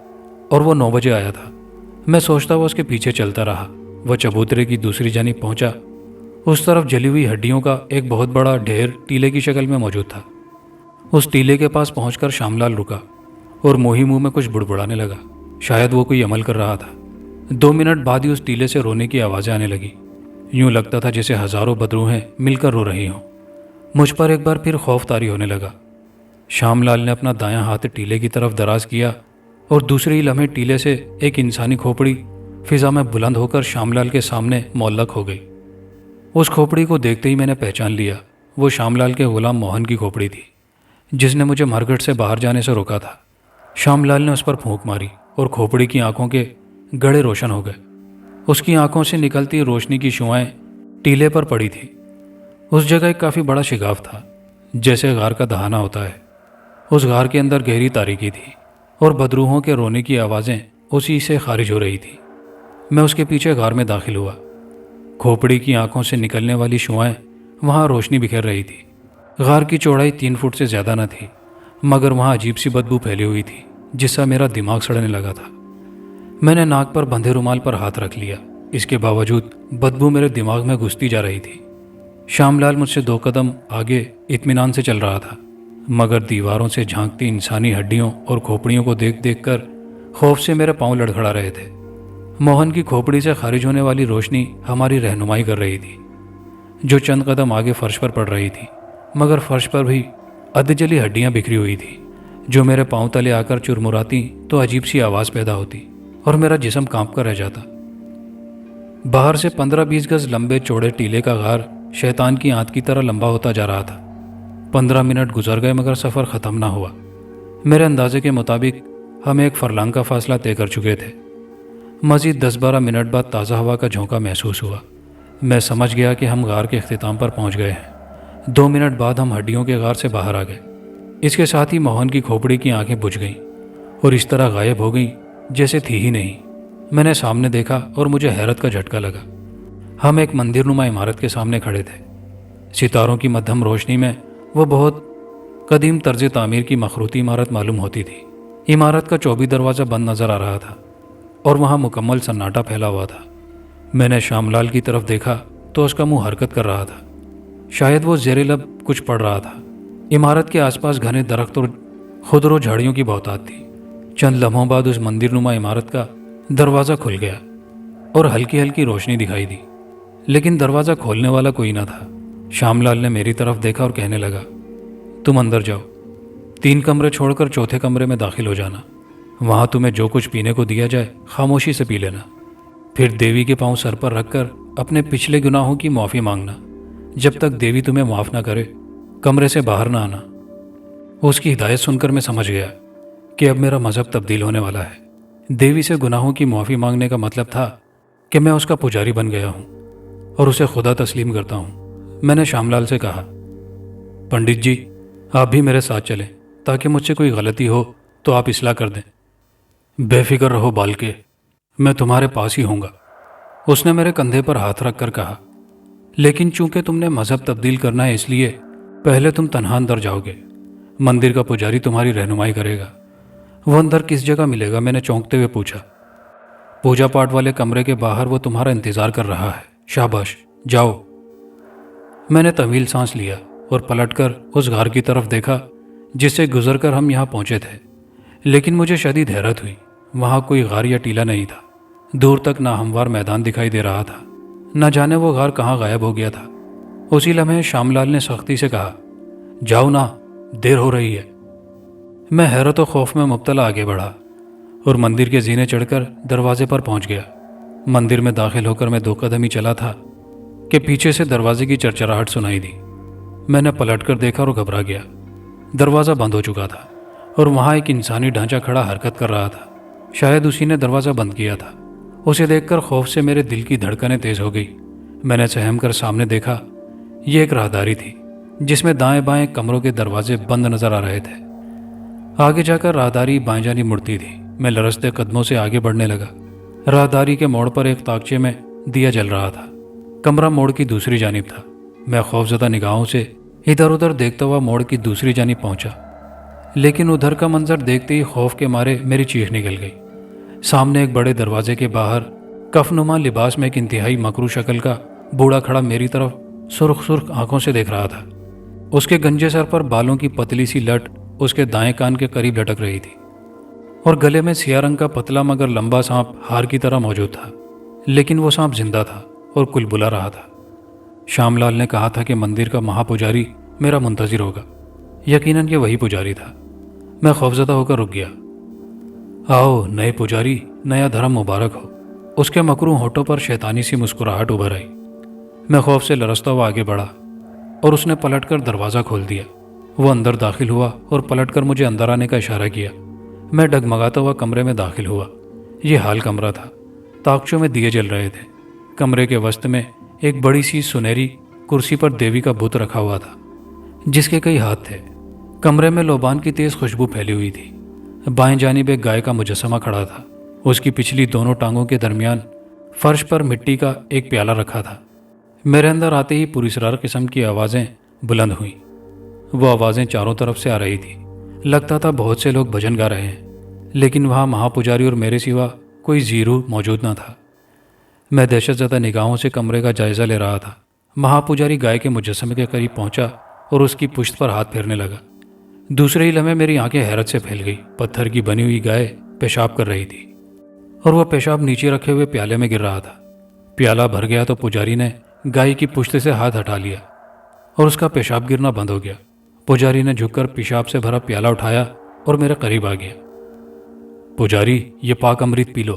اور وہ 9 بجے آیا تھا۔ میں سوچتا ہوا اس کے پیچھے چلتا رہا۔ وہ چبوترے کی دوسری جانب پہنچا۔ اس طرف جلی ہوئی ہڈیوں کا ایک بہت بڑا ڈھیر ٹیلے کی شکل میں موجود تھا۔ اس ٹیلے کے پاس پہنچ کر شام لال رکا اور منہ میں کچھ بڑبڑانے لگا، شاید وہ کوئی عمل کر رہا تھا۔ 2 منٹ بعد ہی اس ٹیلے سے رونے کی آوازیں آنے لگی۔ یوں لگتا تھا جیسے ہزاروں بدروہیں مل کر رو رہی ہوں۔ مجھ پر ایک بار پھر خوف طاری ہونے لگا۔ شام لال نے اپنا دایاں ہاتھ ٹیلے کی طرف دراز کیا اور دوسرے ہی لمحے ٹیلے سے ایک انسانی کھوپڑی فضا میں بلند ہو کر شام لال کے سامنے معلق ہو گئی۔ اس کھوپڑی کو دیکھتے ہی میں نے پہچان لیا، وہ شام لال کے غلام موہن کی کھوپڑی تھی، جس نے مجھے مرگھٹ سے باہر جانے سے روکا تھا۔ شام لال نے اس پر پھونک ماری اور کھوپڑی کی آنکھوں کے گڑے روشن ہو گئے۔ اس کی آنکھوں سے نکلتی روشنی کی شعاعیں ٹیلے پر پڑی تھی۔ اس جگہ ایک کافی بڑا شگاف تھا، جیسے غار کا دہانہ ہوتا ہے۔ اس غار کے اندر گہری تاریکی تھی اور بدروحوں کے رونے کی آوازیں اسی سے خارج ہو رہی تھی۔ میں اس کے پیچھے غار میں داخل ہوا۔ کھوپڑی کی آنکھوں سے نکلنے والی شعاعیں وہاں روشنی بکھیر رہی تھی۔ غار کی چوڑائی 3 فٹ سے زیادہ نہ تھی، مگر وہاں عجیب سی بدبو پھیلی ہوئی تھی جس سے میرا دماغ سڑنے لگا تھا۔ میں نے ناک پر بندھے رومال پر ہاتھ رکھ لیا، اس کے باوجود بدبو میرے دماغ میں گھستی جا رہی تھی۔ شام لال مجھ سے 2 قدم آگے اطمینان سے چل رہا تھا، مگر دیواروں سے جھانکتی انسانی ہڈیوں اور کھوپڑیوں کو دیکھ دیکھ کر خوف سے میرے پاؤں لڑکھڑا رہے تھے۔ موہن کی کھوپڑی سے خارج ہونے والی روشنی ہماری رہنمائی کر رہی تھی، جو چند قدم آگے فرش پر پڑ رہی تھی، مگر فرش پر بھی ادھ جلی ہڈیاں بکھری ہوئی تھی، جو میرے پاؤں تلے آ کر چرمراتی تو عجیب سی آواز پیدا ہوتی۔ اور میرا جسم کانپ کر رہ جاتا۔ باہر سے 15-20 گز لمبے چوڑے ٹیلے کا غار شیطان کی آنت کی طرح لمبا ہوتا جا رہا تھا۔ 15 منٹ گزر گئے مگر سفر ختم نہ ہوا۔ میرے اندازے کے مطابق ہم 1 فرلانگ کا فاصلہ طے کر چکے تھے۔ مزید 10-12 منٹ بعد تازہ ہوا کا جھونکا محسوس ہوا۔ میں سمجھ گیا کہ ہم غار کے اختتام پر پہنچ گئے ہیں۔ 2 منٹ بعد ہم ہڈیوں کے غار سے باہر آ گئے۔ اس کے ساتھ ہی موہن کی کھوپڑی کی آنکھیں بجھ گئیں اور اس طرح غائب ہو گئیں جیسے تھی ہی نہیں۔ میں نے سامنے دیکھا اور مجھے حیرت کا جھٹکا لگا۔ ہم ایک مندر نما عمارت کے سامنے کھڑے تھے۔ ستاروں کی مدھم روشنی میں وہ بہت قدیم طرز تعمیر کی مخروطی عمارت معلوم ہوتی تھی۔ عمارت کا چوبی دروازہ بند نظر آ رہا تھا اور وہاں مکمل سناٹا پھیلا ہوا تھا۔ میں نے شام لال کی طرف دیکھا تو اس کا منہ حرکت کر رہا تھا، شاید وہ زیر لب کچھ پڑھ رہا تھا۔ عمارت کے آس پاس گھنے درخت اور خضر و جھاڑیوں کی بہتات تھی۔ چند لمحوں بعد اس مندر نما عمارت کا دروازہ کھل گیا اور ہلکی ہلکی روشنی دکھائی دی، لیکن دروازہ کھولنے والا کوئی نہ تھا۔ شام لال نے میری طرف دیکھا اور کہنے لگا، تم اندر جاؤ، 3 کمرے چھوڑ کر چوتھے کمرے میں داخل ہو جانا۔ وہاں تمہیں جو کچھ پینے کو دیا جائے خاموشی سے پی لینا، پھر دیوی کے پاؤں سر پر رکھ کر اپنے پچھلے گناہوں کی معافی مانگنا۔ جب تک دیوی تمہیں معاف نہ کرے کمرے سے باہر نہ آنا۔ اس کی ہدایت سن کر میں سمجھ گیا کہ اب میرا مذہب تبدیل ہونے والا ہے۔ دیوی سے گناہوں کی معافی مانگنے کا مطلب تھا کہ میں اس کا پجاری بن گیا ہوں اور اسے خدا تسلیم کرتا ہوں۔ میں نے شام لال سے کہا، پنڈت جی آپ بھی میرے ساتھ چلیں تاکہ مجھ سے کوئی غلطی ہو تو آپ اصلاح کر دیں۔ بے فکر رہو بالکے، میں تمہارے پاس ہی ہوں گا، اس نے میرے کندھے پر ہاتھ رکھ کر کہا۔ لیکن چونکہ تم نے مذہب تبدیل کرنا ہے اس لیے پہلے تم تنہا اندر جاؤ گے، مندر کا پجاری تمہاری رہنمائی کرے گا۔ وہ اندر کس جگہ ملے گا؟ میں نے چونکتے ہوئے پوچھا۔ پوجا پاٹ والے کمرے کے باہر وہ تمہارا انتظار کر رہا ہے، شاباش جاؤ۔ میں نے طویل سانس لیا اور پلٹ کر اس غار کی طرف دیکھا جس سے گزر کر ہم یہاں پہنچے تھے، لیکن مجھے شدید حیرت ہوئی۔ وہاں کوئی غار یا ٹیلا نہیں تھا، دور تک ناہموار میدان دکھائی دے رہا تھا، نہ جانے وہ غار کہاں غائب ہو گیا تھا۔ اسی لمحے شام لال نے سختی سے کہا، جاؤ نا، دیر ہو رہی ہے۔ میں حیرت و خوف میں مبتلا آگے بڑھا اور مندر کے زینے چڑھ کر دروازے پر پہنچ گیا۔ مندر میں داخل ہو کر میں 2 قدم ہی چلا تھا کہ پیچھے سے دروازے کی چرچراہٹ سنائی دی۔ میں نے پلٹ کر دیکھا اور گھبرا گیا۔ دروازہ بند ہو چکا تھا اور وہاں ایک انسانی ڈھانچہ کھڑا حرکت کر رہا تھا، شاید اسی نے دروازہ بند کیا تھا۔ اسے دیکھ کر خوف سے میرے دل کی دھڑکنیں تیز ہو گئی۔ میں نے سہم کر سامنے دیکھا، یہ ایک راہداری تھی جس میں دائیں بائیں کمروں کے دروازے بند نظر آ رہے تھے۔ آگے جا کر راہداری بائیں جانب مڑتی تھی۔ میں لرزتے قدموں سے آگے بڑھنے لگا۔ راہداری کے موڑ پر ایک طاقچے میں دیا جل رہا تھا، کمرہ موڑ کی دوسری جانب تھا۔ میں خوفزدہ نگاہوں سے ادھر ادھر دیکھتا ہوا موڑ کی دوسری جانب پہنچا، لیکن ادھر کا منظر دیکھتے ہی خوف کے مارے میری چیخ نکل گئی۔ سامنے ایک بڑے دروازے کے باہر کفنما لباس میں ایک انتہائی مکروہ شکل کا بوڑھا کھڑا میری طرف سرخ سرخ آنکھوں سے دیکھ رہا تھا۔ اس کے گنجے سر پر بالوں کی پتلی سی لٹ اس کے دائیں کان کے قریب لٹک رہی تھی اور گلے میں سیاہ رنگ کا پتلا مگر لمبا سانپ ہار کی طرح موجود تھا، لیکن وہ سانپ زندہ تھا اور کل بلا رہا تھا۔ شام لال نے کہا تھا کہ مندر کا مہا پجاری میرا منتظر ہوگا۔ یقیناً یہ وہی پجاری تھا۔ میں خوفزدہ ہو کر رک گیا۔ آؤ نئے پجاری، نیا دھرم مبارک ہو۔ اس کے مکروہ ہونٹوں پر شیطانی سی مسکراہٹ ابھر آئی۔ میں خوف سے لرزتا ہوا آگے بڑھا اور اس نے پلٹ کر دروازہ کھول دیا۔ وہ اندر داخل ہوا اور پلٹ کر مجھے اندر آنے کا اشارہ کیا۔ میں ڈگمگاتا ہوا کمرے میں داخل ہوا۔ یہ حال کمرہ تھا، طاقچوں میں دیے جل رہے تھے۔ کمرے کے وسط میں ایک بڑی سی سنہری کرسی پر دیوی کا بت رکھا ہوا تھا جس کے کئی ہاتھ تھے۔ کمرے میں لوبان کی تیز خوشبو پھیلی ہوئی تھی۔ بائیں جانب ایک گائے کا مجسمہ کھڑا تھا، اس کی پچھلی دونوں ٹانگوں کے درمیان فرش پر مٹی کا ایک پیالہ رکھا تھا۔ میرے اندر آتے ہی پراسرار قسم کی آوازیں بلند ہوئیں۔ وہ آوازیں چاروں طرف سے آ رہی تھی۔ لگتا تھا بہت سے لوگ بھجن گا رہے ہیں، لیکن وہاں مہا پجاری اور میرے سوا کوئی زیرو موجود نہ تھا۔ میں دہشت زدہ نگاہوں سے کمرے کا جائزہ لے رہا تھا۔ مہا پجاری گائے کے مجسمے کے قریب پہنچا اور اس کی پشت پر ہاتھ پھیرنے لگا۔ دوسرے ہی لمحے میری آنکھیں حیرت سے پھیل گئی۔ پتھر کی بنی ہوئی گائے پیشاب کر رہی تھی اور وہ پیشاب نیچے رکھے ہوئے پیالے میں گر رہا تھا۔ پیالہ بھر گیا تو پجاری نے گائے کی پشت سے ہاتھ ہٹا لیا اور اس کا پیشاب گرنا بند ہو گیا۔ پجاری نے جھک کر پیشاب سے بھرا پیالہ اٹھایا اور میرے قریب آ گیا۔ پجاری، یہ پاک امرت پی لو،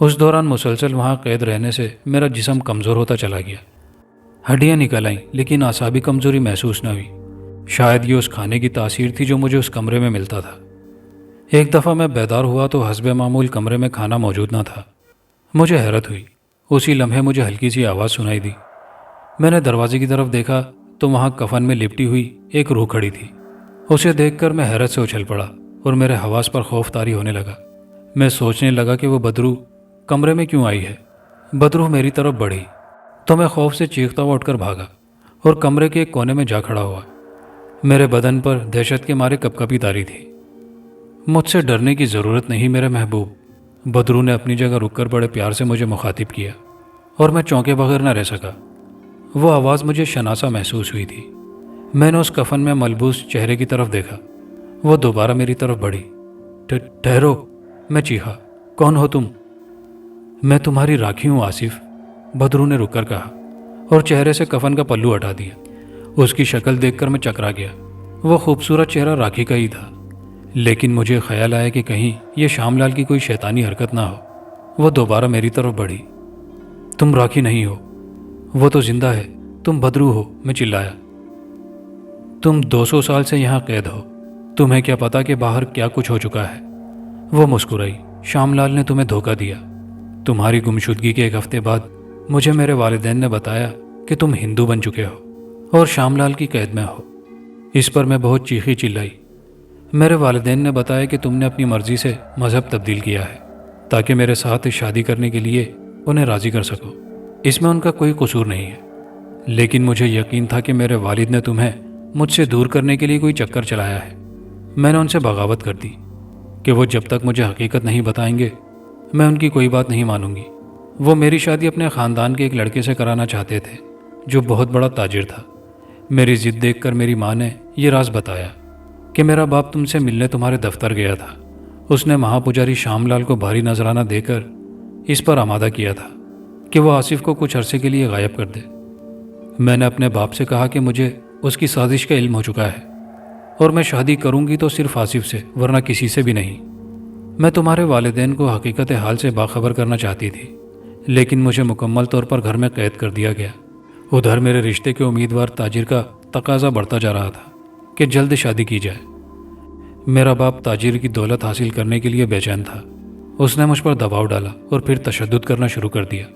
اس دوران مسلسل وہاں قید رہنے سے میرا جسم کمزور ہوتا چلا گیا، ہڈیاں نکل آئیں لیکن اعصابی کمزوری محسوس نہ ہوئی۔ شاید یہ اس کھانے کی تاثیر تھی جو مجھے اس کمرے میں ملتا تھا۔ ایک دفعہ میں بیدار ہوا تو حسب معمول کمرے میں کھانا موجود نہ تھا۔ مجھے حیرت ہوئی۔ اسی لمحے مجھے ہلکی سی آواز سنائی دی۔ میں نے دروازے کی طرف دیکھا تو وہاں کفن میں لپٹی ہوئی ایک روح کھڑی تھی۔ اسے دیکھ کر میں حیرت سے اچھل پڑا اور میرے حواس پر خوف طاری ہونے لگا۔ میں سوچنے لگا کہ وہ بدروح کمرے میں کیوں آئی ہے۔ بدروح میری طرف بڑھی تو میں خوف سے چیختا ہوا اٹھ کر بھاگا اور کمرے کے ایک کونے میں جا کھڑا ہوا۔ میرے بدن پر دہشت کے مارے کپکپی طاری تھی۔ مجھ سے ڈرنے کی ضرورت نہیں میرے محبوب، بدروح نے اپنی جگہ رک کر بڑے پیار سے مجھے مخاطب کیا اور میں چونکے بغیر نہ رہ سکا۔ وہ آواز مجھے شناسا محسوس ہوئی تھی۔ میں نے اس کفن میں ملبوس چہرے کی طرف دیکھا۔ وہ دوبارہ میری طرف بڑھی۔ ٹھہرو، میں چیخا، کون ہو تم؟ میں تمہاری راکھی ہوں آصف، بدروح نے رک کر کہا اور چہرے سے کفن کا پلو ہٹا دیا۔ اس کی شکل دیکھ کر میں چکرا گیا۔ وہ خوبصورت چہرہ راکھی کا ہی تھا، لیکن مجھے خیال آیا کہ کہیں یہ شام لال کی کوئی شیطانی حرکت نہ ہو۔ وہ دوبارہ میری طرف بڑھی۔ تم راکھی نہیں ہو، وہ تو زندہ ہے، تم بدروح ہو، میں چلایا۔ تم 200 سال سے یہاں قید ہو، تمہیں کیا پتا کہ باہر کیا کچھ ہو چکا ہے؟ وہ مسکرائی۔ شام لال نے تمہیں دھوکہ دیا۔ تمہاری گمشدگی کے ایک ہفتے بعد مجھے میرے والدین نے بتایا کہ تم ہندو بن چکے ہو اور شام لال کی قید میں ہو۔ اس پر میں بہت چیخی چلائی۔ میرے والدین نے بتایا کہ تم نے اپنی مرضی سے مذہب تبدیل کیا ہے تاکہ میرے ساتھ شادی کرنے کے لیے انہیں راضی کر سکو۔ اس میں ان کا کوئی قصور نہیں ہے، لیکن مجھے یقین تھا کہ میرے والد نے تمہیں مجھ سے دور کرنے کے لیے کوئی چکر چلایا ہے۔ میں نے ان سے بغاوت کر دی کہ وہ جب تک مجھے حقیقت نہیں بتائیں گے میں ان کی کوئی بات نہیں مانوں گی۔ وہ میری شادی اپنے خاندان کے ایک لڑکے سے کرانا چاہتے تھے جو بہت بڑا تاجر تھا۔ میری ضد دیکھ کر میری ماں نے یہ راز بتایا کہ میرا باپ تم سے ملنے تمہارے دفتر گیا تھا۔ اس نے مہا پجاری شام لال کو بھاری نذرانہ دے کر اس پر آمادہ کیا تھا کہ وہ آصف کو کچھ عرصے کے لیے غائب کر دے۔ میں نے اپنے باپ سے کہا کہ مجھے اس کی سازش کا علم ہو چکا ہے اور میں شادی کروں گی تو صرف آصف سے، ورنہ کسی سے بھی نہیں۔ میں تمہارے والدین کو حقیقت حال سے باخبر کرنا چاہتی تھی، لیکن مجھے مکمل طور پر گھر میں قید کر دیا گیا۔ ادھر میرے رشتے کے امیدوار تاجر کا تقاضا بڑھتا جا رہا تھا کہ جلد شادی کی جائے۔ میرا باپ تاجر کی دولت حاصل کرنے کے لیے بے چین تھا۔ اس نے مجھ پر دباؤ ڈالا اور پھر تشدد کرنا شروع کر دیا۔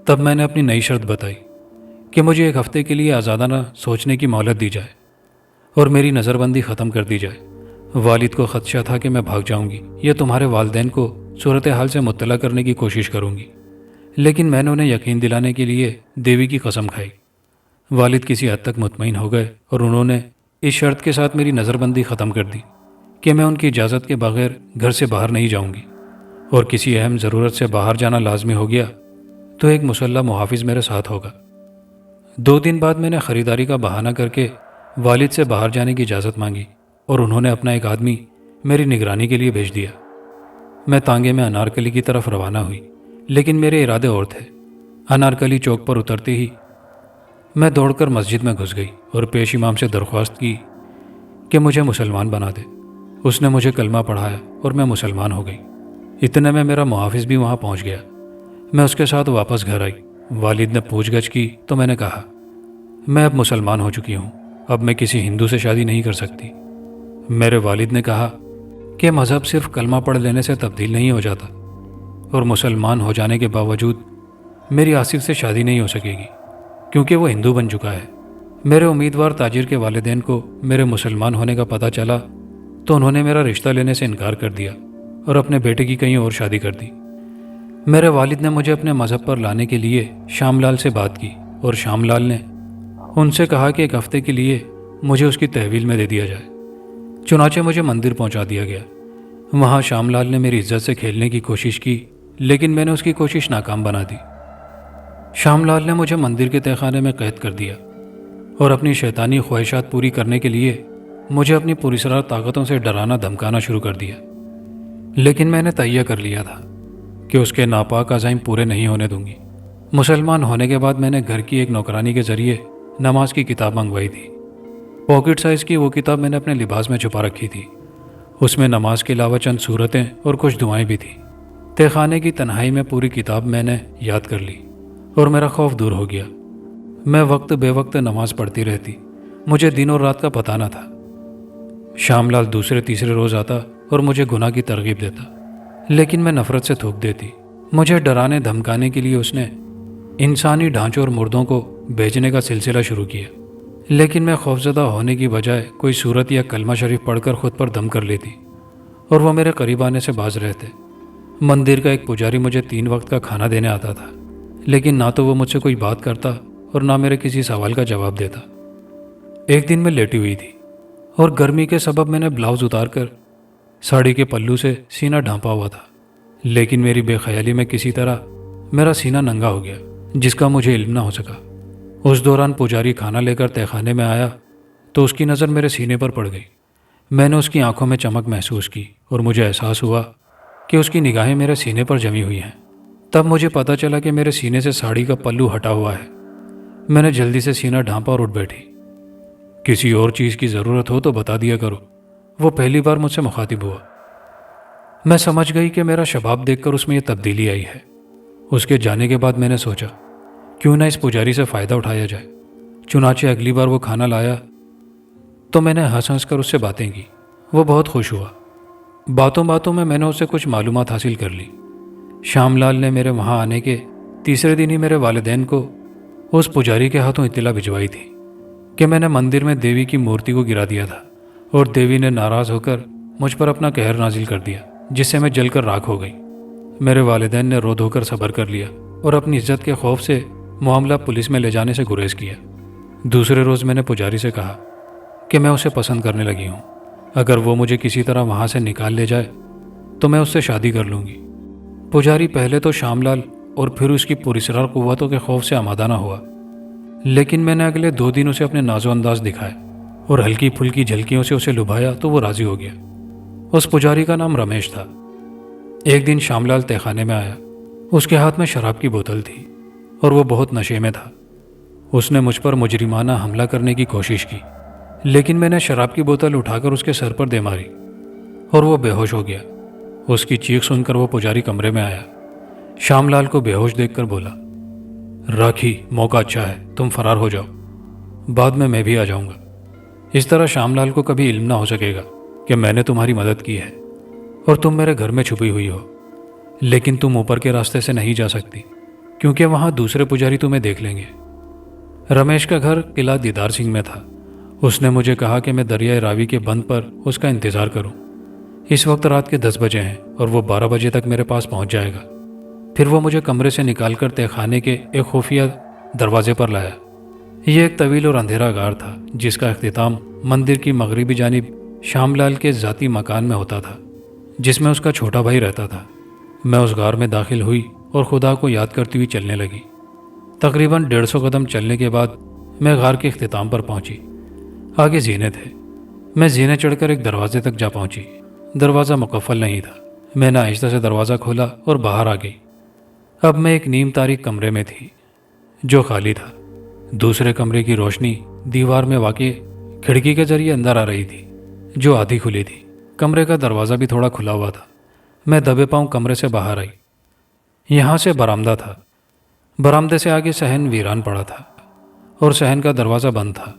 تب میں نے اپنی نئی شرط بتائی کہ مجھے ایک ہفتے کے لیے آزادانہ سوچنے کی مہلت دی جائے اور میری نظر بندی ختم کر دی جائے۔ والد کو خدشہ تھا کہ میں بھاگ جاؤں گی یا تمہارے والدین کو صورتحال سے مطلع کرنے کی کوشش کروں گی، لیکن میں نے انہیں یقین دلانے کے لیے دیوی کی قسم کھائی۔ والد کسی حد تک مطمئن ہو گئے اور انہوں نے اس شرط کے ساتھ میری نظر بندی ختم کر دی کہ میں ان کی اجازت کے بغیر گھر سے باہر نہیں جاؤں گی، اور کسی اہم ضرورت سے باہر جانا لازمی ہو گیا تو ایک مسلح محافظ میرے ساتھ ہوگا۔ 2 دن بعد میں نے خریداری کا بہانہ کر کے والد سے باہر جانے کی اجازت مانگی اور انہوں نے اپنا ایک آدمی میری نگرانی کے لیے بھیج دیا۔ میں تانگے میں انارکلی کی طرف روانہ ہوئی، لیکن میرے ارادے اور تھے۔ انارکلی چوک پر اترتے ہی میں دوڑ کر مسجد میں گھس گئی اور پیش امام سے درخواست کی کہ مجھے مسلمان بنا دے۔ اس نے مجھے کلمہ پڑھایا اور میں مسلمان ہو گئی۔ اتنے میں میرا محافظ بھی وہاں پہنچ گیا۔ میں اس کے ساتھ واپس گھر آئی۔ والد نے پوچھ گچھ کی تو میں نے کہا، میں اب مسلمان ہو چکی ہوں، اب میں کسی ہندو سے شادی نہیں کر سکتی۔ میرے والد نے کہا کہ مذہب صرف کلمہ پڑھ لینے سے تبدیل نہیں ہو جاتا، اور مسلمان ہو جانے کے باوجود میری آصف سے شادی نہیں ہو سکے گی کیونکہ وہ ہندو بن چکا ہے۔ میرے امیدوار تاجر کے والدین کو میرے مسلمان ہونے کا پتہ چلا تو انہوں نے میرا رشتہ لینے سے انکار کر دیا اور اپنے بیٹے کی کہیں اور شادی کر دی۔ میرے والد نے مجھے اپنے مذہب پر لانے کے لیے شام لال سے بات کی اور شام لال نے ان سے کہا کہ ایک ہفتے کے لیے مجھے اس کی تحویل میں دے دیا جائے۔ چنانچہ مجھے مندر پہنچا دیا گیا۔ وہاں شام لال نے میری عزت سے کھیلنے کی کوشش کی، لیکن میں نے اس کی کوشش ناکام بنا دی۔ شام لال نے مجھے مندر کے تہہ خانے میں قید کر دیا اور اپنی شیطانی خواہشات پوری کرنے کے لیے مجھے اپنی پراسرار طاقتوں سے ڈرانا دھمکانا شروع کر دیا۔ لیکن میں نے تہیہ کر لیا تھا کہ اس کے ناپاک عزائم پورے نہیں ہونے دوں گی۔ مسلمان ہونے کے بعد میں نے گھر کی ایک نوکرانی کے ذریعے نماز کی کتاب منگوائی تھی۔ پاکٹ سائز کی وہ کتاب میں نے اپنے لباس میں چھپا رکھی تھی۔ اس میں نماز کے علاوہ چند سورتیں اور کچھ دعائیں بھی تھیں تہ خانے کی تنہائی میں پوری کتاب میں نے یاد کر لی اور میرا خوف دور ہو گیا۔ میں وقت بے وقت نماز پڑھتی رہتی، مجھے دن اور رات کا پتہ نہ تھا۔ شام لال دوسرے تیسرے روز آتا اور مجھے گناہ کی ترغیب دیتا، لیکن میں نفرت سے تھوک دیتی۔ مجھے ڈرانے دھمکانے کے لیے اس نے انسانی ڈھانچوں اور مردوں کو بھیجنے کا سلسلہ شروع کیا، لیکن میں خوفزدہ ہونے کی بجائے کوئی صورت یا کلمہ شریف پڑھ کر خود پر دم کر لیتی اور وہ میرے قریب آنے سے باز رہتے۔ مندر کا ایک پجاری مجھے 3 وقت کا کھانا دینے آتا تھا، لیکن نہ تو وہ مجھ سے کوئی بات کرتا اور نہ میرے کسی سوال کا جواب دیتا۔ ایک دن میں لیٹی ہوئی تھی اور گرمی کے سبب میں نے بلاؤز اتار کر ساڑی کے پلو سے سینہ ڈھانپا ہوا تھا، لیکن میری بے خیالی میں کسی طرح میرا سینہ ننگا ہو گیا جس کا مجھے علم نہ ہو سکا۔ اس دوران پجاری کھانا لے کر تہ خانے میں آیا تو اس کی نظر میرے سینے پر پڑ گئی۔ میں نے اس کی آنکھوں میں چمک محسوس کی اور مجھے احساس ہوا کہ اس کی نگاہیں میرے سینے پر جمی ہوئی ہیں۔ تب مجھے پتہ چلا کہ میرے سینے سے ساڑی کا پلو ہٹا ہوا ہے۔ میں نے جلدی سے سینہ ڈھانپا اور اٹھ بیٹھی۔ کسی اور چیز کی ضرورت ہو تو بتا دیا کرو، وہ پہلی بار مجھ سے مخاطب ہوا۔ میں سمجھ گئی کہ میرا شباب دیکھ کر اس میں یہ تبدیلی آئی ہے۔ اس کے جانے کے بعد میں نے سوچا کیوں نہ اس پجاری سے فائدہ اٹھایا جائے۔ چنانچہ اگلی بار وہ کھانا لایا تو میں نے ہنس ہنس کر اس سے باتیں کی۔ وہ بہت خوش ہوا۔ باتوں باتوں میں نے اس سے کچھ معلومات حاصل کر لی۔ شام لال نے میرے وہاں آنے کے تیسرے دن ہی میرے والدین کو اس پجاری کے ہاتھوں اطلاع بھجوائی تھی کہ میں نے مندر میں دیوی کی مورتی کو گرا دیا تھا اور دیوی نے ناراض ہو کر مجھ پر اپنا قہر نازل کر دیا، جس سے میں جل کر راکھ ہو گئی۔ میرے والدین نے رو دھو کر صبر کر لیا اور اپنی عزت کے خوف سے معاملہ پولیس میں لے جانے سے گریز کیا۔ دوسرے روز میں نے پجاری سے کہا کہ میں اسے پسند کرنے لگی ہوں، اگر وہ مجھے کسی طرح وہاں سے نکال لے جائے تو میں اس سے شادی کر لوں گی۔ پجاری پہلے تو شام لال اور پھر اس کی پراسرار قوتوں کے خوف سے آمادہ نہ ہوا، لیکن میں نے اگلے 2 دن اسے اپنے ناز و انداز دکھائے اور ہلکی پھلکی جھلکیوں سے اسے لبھایا تو وہ راضی ہو گیا۔ اس پجاری کا نام رمیش تھا۔ ایک دن شام لال تہ خانے میں آیا۔ اس کے ہاتھ میں شراب کی بوتل تھی اور وہ بہت نشے میں تھا۔ اس نے مجھ پر مجرمانہ حملہ کرنے کی کوشش کی، لیکن میں نے شراب کی بوتل اٹھا کر اس کے سر پر دے ماری اور وہ بے ہوش ہو گیا۔ اس کی چیخ سن کر وہ پجاری کمرے میں آیا۔ شام لال کو بے ہوش دیکھ کر بولا، راکھی موقع اچھا ہے، تم فرار ہو جاؤ، بعد میں بھی آ جاؤں گا۔ اس طرح شام لال کو کبھی علم نہ ہو سکے گا کہ میں نے تمہاری مدد کی ہے اور تم میرے گھر میں چھپی ہوئی ہو، لیکن تم اوپر کے راستے سے نہیں جا سکتی کیونکہ وہاں دوسرے پجاری تمہیں دیکھ لیں گے۔ رمیش کا گھر قلعہ دیدار سنگھ میں تھا۔ اس نے مجھے کہا کہ میں دریائے راوی کے بند پر اس کا انتظار کروں۔ اس وقت رات کے 10 بجے ہیں اور وہ 12 بجے تک میرے پاس پہنچ جائے گا۔ پھر وہ مجھے کمرے سے نکال کر تہ خانے کے ایک خفیہ دروازے پر لایا۔ یہ ایک طویل اور اندھیرا غار تھا جس کا اختتام مندر کی مغربی جانب شام لال کے ذاتی مکان میں ہوتا تھا، جس میں اس کا چھوٹا بھائی رہتا تھا۔ میں اس غار میں داخل ہوئی اور خدا کو یاد کرتی ہوئی چلنے لگی۔ تقریباً 150 قدم چلنے کے بعد میں غار کے اختتام پر پہنچی۔ آگے زینے تھے۔ میں زینے چڑھ کر ایک دروازے تک جا پہنچی۔ دروازہ مقفل نہیں تھا۔ میں نے آہستہ سے دروازہ کھولا اور باہر آ گئی۔ اب میں ایک نیم تاریک کمرے میں تھی جو خالی تھا۔ دوسرے کمرے کی روشنی دیوار میں واقع کھڑکی کے ذریعے اندر آ رہی تھی جو آدھی کھلی تھی۔ کمرے کا دروازہ بھی تھوڑا کھلا ہوا تھا۔ میں دبے پاؤں کمرے سے باہر آئی۔ یہاں سے برآمدہ تھا۔ برآمدے سے آگے صحن ویران پڑا تھا اور صحن کا دروازہ بند تھا۔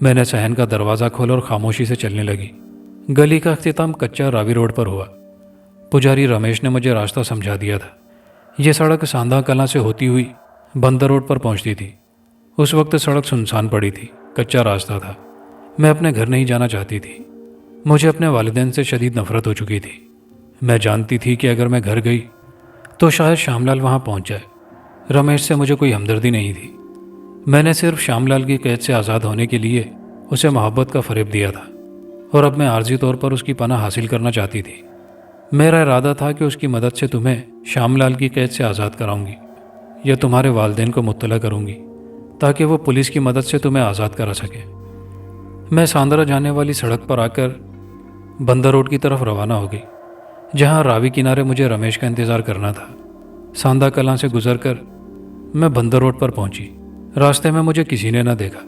میں نے صحن کا دروازہ کھولا اور خاموشی سے چلنے لگی۔ گلی کا اختتام کچا راوی روڈ پر ہوا۔ پجاری رمیش نے مجھے راستہ سمجھا دیا تھا۔ یہ سڑک ساندھا کلاں سے ہوتی ہوئی بندر روڈ پر پہنچتی تھی۔ اس وقت سڑک سنسان پڑی تھی، کچا راستہ تھا۔ میں اپنے گھر نہیں جانا چاہتی تھی۔ مجھے اپنے والدین سے شدید نفرت ہو چکی تھی۔ میں جانتی تھی کہ اگر میں گھر گئی تو شاید شام لال وہاں پہنچ جائے۔ رمیش سے مجھے کوئی ہمدردی نہیں تھی۔ میں نے صرف شام لال کی قید سے آزاد ہونے کے لیے اسے محبت کا فریب دیا تھا اور اب میں عارضی طور پر اس کی پناہ حاصل کرنا چاہتی تھی۔ میرا ارادہ تھا کہ اس کی مدد سے تمہیں شام لال کی قید سے آزاد کراؤں گی یا تمہارے والدین کو مطلع کروں گی تاکہ وہ پولیس کی مدد سے تمہیں آزاد کرا سکے۔ میں ساندرا جانے والی سڑک پر آ کر بندر روڈ کی طرف روانہ ہو گئی، جہاں راوی کنارے مجھے رمیش کا انتظار کرنا تھا۔ ساندھا کلاں سے گزر کر میں بندر روڈ پر پہنچی۔ راستے میں مجھے کسی نے نہ دیکھا۔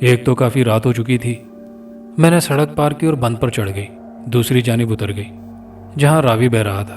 ایک تو کافی رات ہو چکی تھی۔ میں نے سڑک پار کی اور بند پر چڑھ گئی، دوسری جانب اتر گئی جہاں راوی بہہ رہا تھا۔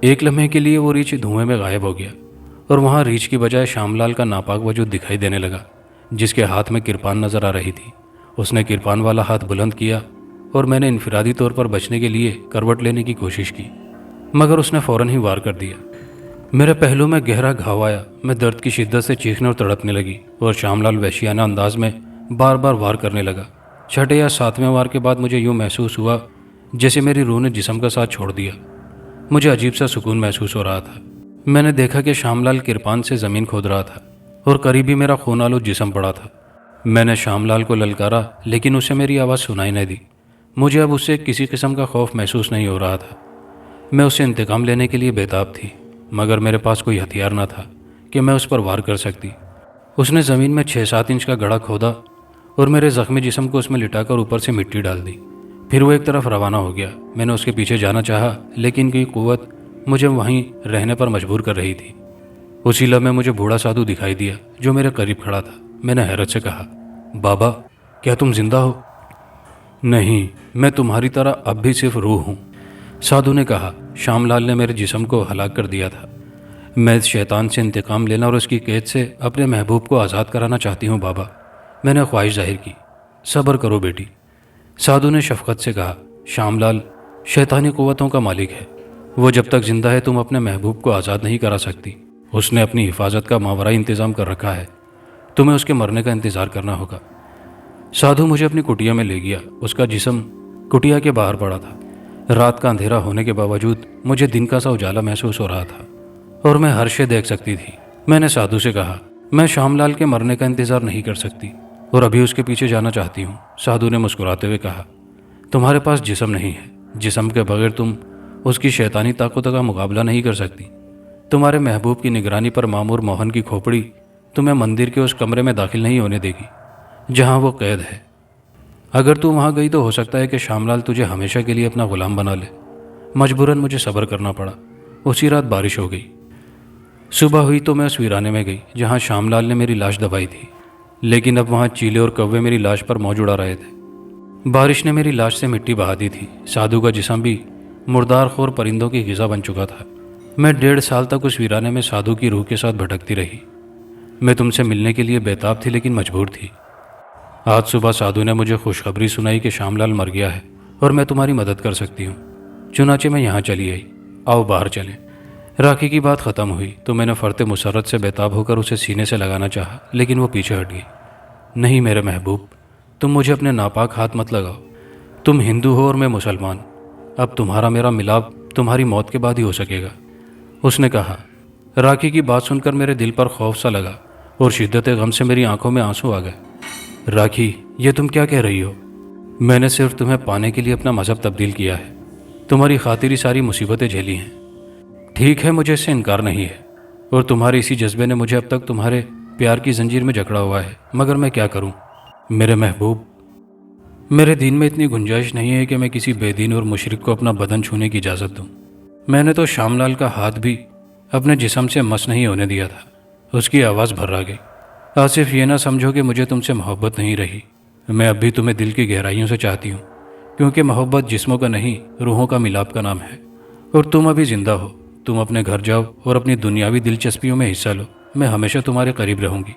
ایک لمحے کے لیے وہ ریچھ دھوئیں میں غائب ہو گیا اور وہاں ریچھ کی بجائے شام لال کا ناپاک وجود دکھائی دینے لگا، جس کے ہاتھ میں کرپان نظر آ رہی تھی۔ اس نے کرپان والا ہاتھ بلند کیا اور میں نے انفرادی طور پر بچنے کے لیے کروٹ لینے کی کوشش کی، مگر اس نے فوراً ہی وار کر دیا۔ میرے پہلو میں گہرا گھاؤ آیا، میں درد کی شدت سے چیخنے اور تڑپنے لگی اور شام لال وحشیانہ انداز میں بار بار وار کرنے لگا۔ چھٹے یا ساتویں وار کے بعد مجھے یوں محسوس ہوا جیسے میری روح نے جسم کا ساتھ چھوڑ دیا۔ مجھے عجیب سا سکون محسوس ہو رہا تھا۔ میں نے دیکھا کہ شام لال کرپان سے زمین کھود رہا تھا اور قریبی میرا خون آلود جسم پڑا تھا۔ میں نے شام لال کو للکارا لیکن اسے میری آواز سنائی نہیں دی۔ مجھے اب اس سے کسی قسم کا خوف محسوس نہیں ہو رہا تھا۔ میں اسے انتقام لینے کے لیے بےتاب تھی، مگر میرے پاس کوئی ہتھیار نہ تھا کہ میں اس پر وار کر سکتی۔ اس نے زمین میں 6-7 انچ کا گڑھا کھودا اور میرے زخمی جسم کو اس میں لٹا کر اوپر سے مٹی ڈال دی۔ پھر وہ ایک طرف روانہ ہو گیا۔ میں نے اس کے پیچھے جانا چاہا لیکن کوئی قوت مجھے وہیں رہنے پر مجبور کر رہی تھی۔ اسی لمحے مجھے بوڑھا سادھو دکھائی دیا جو میرے قریب کھڑا تھا۔ میں نے حیرت سے کہا، بابا کیا تم زندہ ہو؟ نہیں، میں تمہاری طرح اب بھی صرف روح ہوں، سادھو نے کہا۔ شام لال نے میرے جسم کو ہلاک کر دیا تھا۔ میں اس شیطان سے انتقام لینا اور اس کی قید سے اپنے محبوب کو آزاد کرانا چاہتی ہوں بابا، میں نے خواہش ظاہر کی۔ صبر کرو بیٹی، سادھو نے شفقت سے کہا۔ شام لال شیطانی قوتوں کا مالک ہے، وہ جب تک زندہ ہے تم اپنے محبوب کو آزاد نہیں کرا سکتی۔ اس نے اپنی حفاظت کا ماورائی انتظام کر رکھا ہے، تمہیں اس کے مرنے کا انتظار کرنا ہوگا۔ سادھو مجھے اپنی کٹیا میں لے گیا۔ اس کا جسم کٹیا کے باہر پڑا تھا۔ رات کا اندھیرا ہونے کے باوجود مجھے دن کا سا اجالا محسوس ہو رہا تھا اور میں ہر شے دیکھ سکتی تھی۔ میں نے سادھو سے کہا، میں شام لال کے مرنے کا انتظار نہیں کر سکتی اور ابھی اس کے پیچھے جانا چاہتی ہوں۔ سادھو نے مسکراتے ہوئے کہا، تمہارے پاس جسم نہیں ہے، جسم کے بغیر تم اس کی شیطانی طاقتوں کا مقابلہ نہیں کر سکتی۔ تمہارے محبوب کی نگرانی پر مامور موہن کی کھوپڑی تمہیں مندر کے اس کمرے میں داخل نہیں ہونے دے گی جہاں وہ قید ہے۔ اگر تم وہاں گئی تو ہو سکتا ہے کہ شام لال تجھے ہمیشہ کے لیے اپنا غلام بنا لے۔ مجبوراً مجھے صبر کرنا پڑا۔ اسی رات بارش ہو گئی۔ صبح ہوئی تو میں اس ویرانے میں گئی جہاں شام لال نے میری لاش دبائی تھی، لیکن اب وہاں چیلے اور کوے میری لاش پر موج اڑا رہے تھے۔ بارش نے میری لاش سے مٹی بہا دی تھی۔ سادھو کا جسم بھی مردار خور پرندوں کی غذا بن چکا تھا۔ میں 1.5 سال تک اس ویرانے میں سادھو کی روح کے ساتھ بھٹکتی رہی۔ میں تم سے ملنے کے لیے بےتاب تھی لیکن مجبور تھی۔ آج صبح سادھو نے مجھے خوشخبری سنائی کہ شام لال مر گیا ہے اور میں تمہاری مدد کر سکتی ہوں۔ چنانچہ میں یہاں چلی آئی۔ آؤ باہر چلیں۔ راکھی کی بات ختم ہوئی تو میں نے فرط مسرت سے بےتاب ہو کر اسے سینے سے لگانا چاہا لیکن وہ پیچھے ہٹ گئی۔ نہیں میرے محبوب، تم مجھے اپنے ناپاک ہاتھ مت لگاؤ۔ تم ہندو ہو اور میں مسلمان، اب تمہارا میرا ملاپ تمہاری موت کے بعد ہی ہو سکے گا، اس نے کہا۔ راکھی کی بات سن کر میرے دل پر خوف سا لگا اور شدت غم سے میری آنکھوں میں آنسو آ گئے۔ راکھی، یہ تم کیا کہہ رہی ہو؟ میں نے صرف تمہیں پانے کے لیے اپنا مذہب تبدیل کیا ہے، تمہاری خاطر ہی ساری مصیبتیں جھیلی ہیں۔ ٹھیک ہے، مجھے اس سے انکار نہیں ہے اور تمہارے اسی جذبے نے مجھے اب تک تمہارے پیار کی زنجیر میں جکڑا ہوا ہے، مگر میں کیا کروں میرے محبوب؟ میرے دین میں اتنی گنجائش نہیں ہے کہ میں کسی بے دین اور مشرک کو اپنا بدن چھونے کی اجازت دوں۔ میں نے تو شام لال کا ہاتھ بھی اپنے جسم سے مس نہیں ہونے دیا تھا۔ اس کی آواز بھر گئی۔ آصف، یہ نہ سمجھو کہ مجھے تم سے محبت نہیں رہی، میں اب بھی تمہیں دل کی گہرائیوں سے چاہتی ہوں، کیونکہ محبت جسموں کا نہیں روحوں کا ملاپ کا نام ہے، اور تم ابھی زندہ ہو۔ تم اپنے گھر جاؤ اور اپنی دنیاوی دلچسپیوں میں حصہ لو، میں ہمیشہ تمہارے قریب رہوں گی۔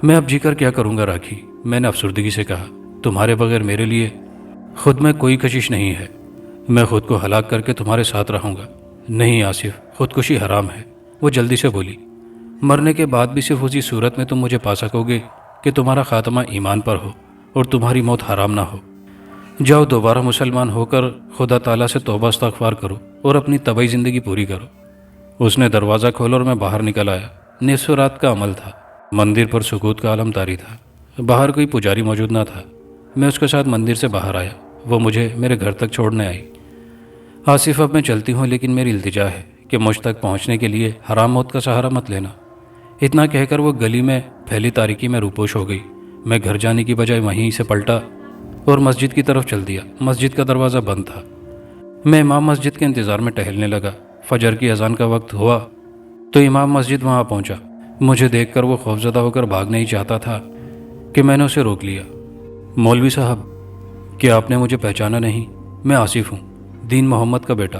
میں اب جی کر کیا کروں گا راکھی، میں نے افسردگی سے کہا۔ تمہارے بغیر میرے لیے خود میں کوئی کشش نہیں ہے، میں خود کو ہلاک کر کے تمہارے ساتھ رہوں گا۔ نہیں آصف، خودکشی حرام ہے، وہ جلدی سے بولی۔ مرنے کے بعد بھی صرف اسی صورت میں تم مجھے پا سکو گے کہ تمہارا خاتمہ ایمان پر ہو اور تمہاری موت حرام نہ ہو۔ جاؤ دوبارہ مسلمان ہو کر خدا تعالیٰ سے توبہ استغفار کرو اور اپنی طبعی زندگی پوری کرو۔ اس نے دروازہ کھولا اور میں باہر نکل آیا۔ نصف رات کا عمل تھا، مندر پر سکوت کا عالم طاری تھا، باہر کوئی پجاری موجود نہ تھا۔ میں اس کے ساتھ مندر سے باہر آیا، وہ مجھے میرے گھر تک چھوڑنے آئی۔ آصف، اب میں چلتی ہوں لیکن میری التجا ہے کہ مجھ تک پہنچنے کے لیے حرام موت کا سہارا مت لینا۔ اتنا کہہ کر وہ گلی میں پھیلی تاریکی میں روپوش ہو گئی۔ میں گھر جانے کی بجائے وہیں سے پلٹا اور مسجد کی طرف چل دیا۔ مسجد کا دروازہ بند تھا۔ میں امام مسجد کے انتظار میں ٹہلنے لگا۔ فجر کی اذان کا وقت ہوا تو امام مسجد وہاں پہنچا۔ مجھے دیکھ کر وہ خوفزدہ ہو کر بھاگنا ہی چاہتا تھا کہ میں نے اسے روک لیا۔ مولوی صاحب، کیا آپ نے مجھے پہچانا نہیں؟ میں آصف ہوں، دین محمد کا بیٹا۔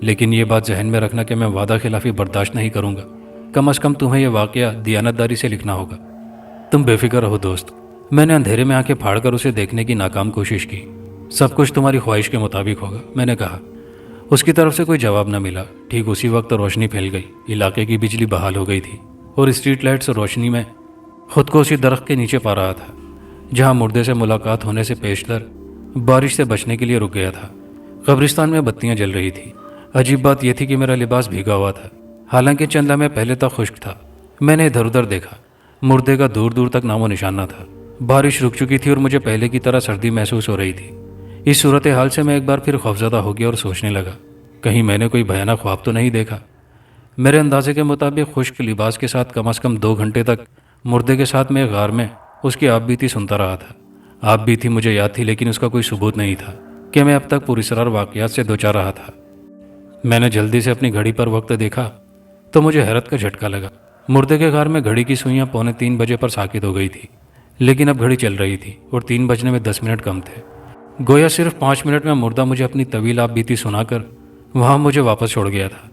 لیکن یہ بات ذہن میں رکھنا کہ میں وعدہ خلافی برداشت نہیں کروں گا۔ کم از کم تمہیں یہ واقعہ دیانتداری سے لکھنا ہوگا۔ تم بے فکر رہو دوست۔ میں نے اندھیرے میں آنکھیں پھاڑ کر اسے دیکھنے کی ناکام کوشش کی۔ سب کچھ تمہاری خواہش کے مطابق ہوگا، میں نے کہا۔ اس کی طرف سے کوئی جواب نہ ملا۔ ٹھیک اسی وقت روشنی پھیل گئی، علاقے کی بجلی بحال ہو گئی تھی اور اسٹریٹ لائٹس روشنی میں خود کو اسی درخت کے نیچے پا رہا تھا جہاں مردے سے ملاقات ہونے سے پیشتر بارش سے بچنے کے لیے رک گیا تھا۔ قبرستان میں بتیاں جل رہی تھیں۔ عجیب بات یہ تھی کہ میرا لباس بھیگا ہوا تھا، حالانکہ چند لمحے پہلے تک خشک تھا۔ میں نے ادھر ادھر دیکھا، مردے کا دور دور تک نام و نشان نہ تھا۔ بارش رک چکی تھی اور مجھے پہلے کی طرح سردی محسوس ہو رہی تھی۔ اس صورتحال سے میں ایک بار پھر خوفزدہ ہو گیا اور سوچنے لگا، کہیں میں نے کوئی بھیانک خواب تو نہیں دیکھا۔ میرے اندازے کے مطابق خشک لباس کے ساتھ کم از کم 2 گھنٹے تک مردے کے ساتھ میں غار میں اس کی آپ بیتی سنتا رہا تھا۔ آپ بیتی مجھے یاد تھی، لیکن اس کا کوئی ثبوت نہیں تھا کہ میں اب تک پراسرار واقعات سے دوچار رہا تھا۔ میں نے جلدی سے اپنی گھڑی پر وقت دیکھا تو مجھے حیرت کا جھٹکا لگا۔ مردے کے غار میں گھڑی کی سوئیاں 2:45 بجے پر ساکت ہو گئی تھی، لیکن اب گھڑی چل رہی تھی اور 3 بجنے میں 10 منٹ کم تھے۔ گویا صرف 5 منٹ میں مردہ مجھے اپنی طویل آپ بیتی سنا کر وہاں مجھے واپس چھوڑ گیا تھا۔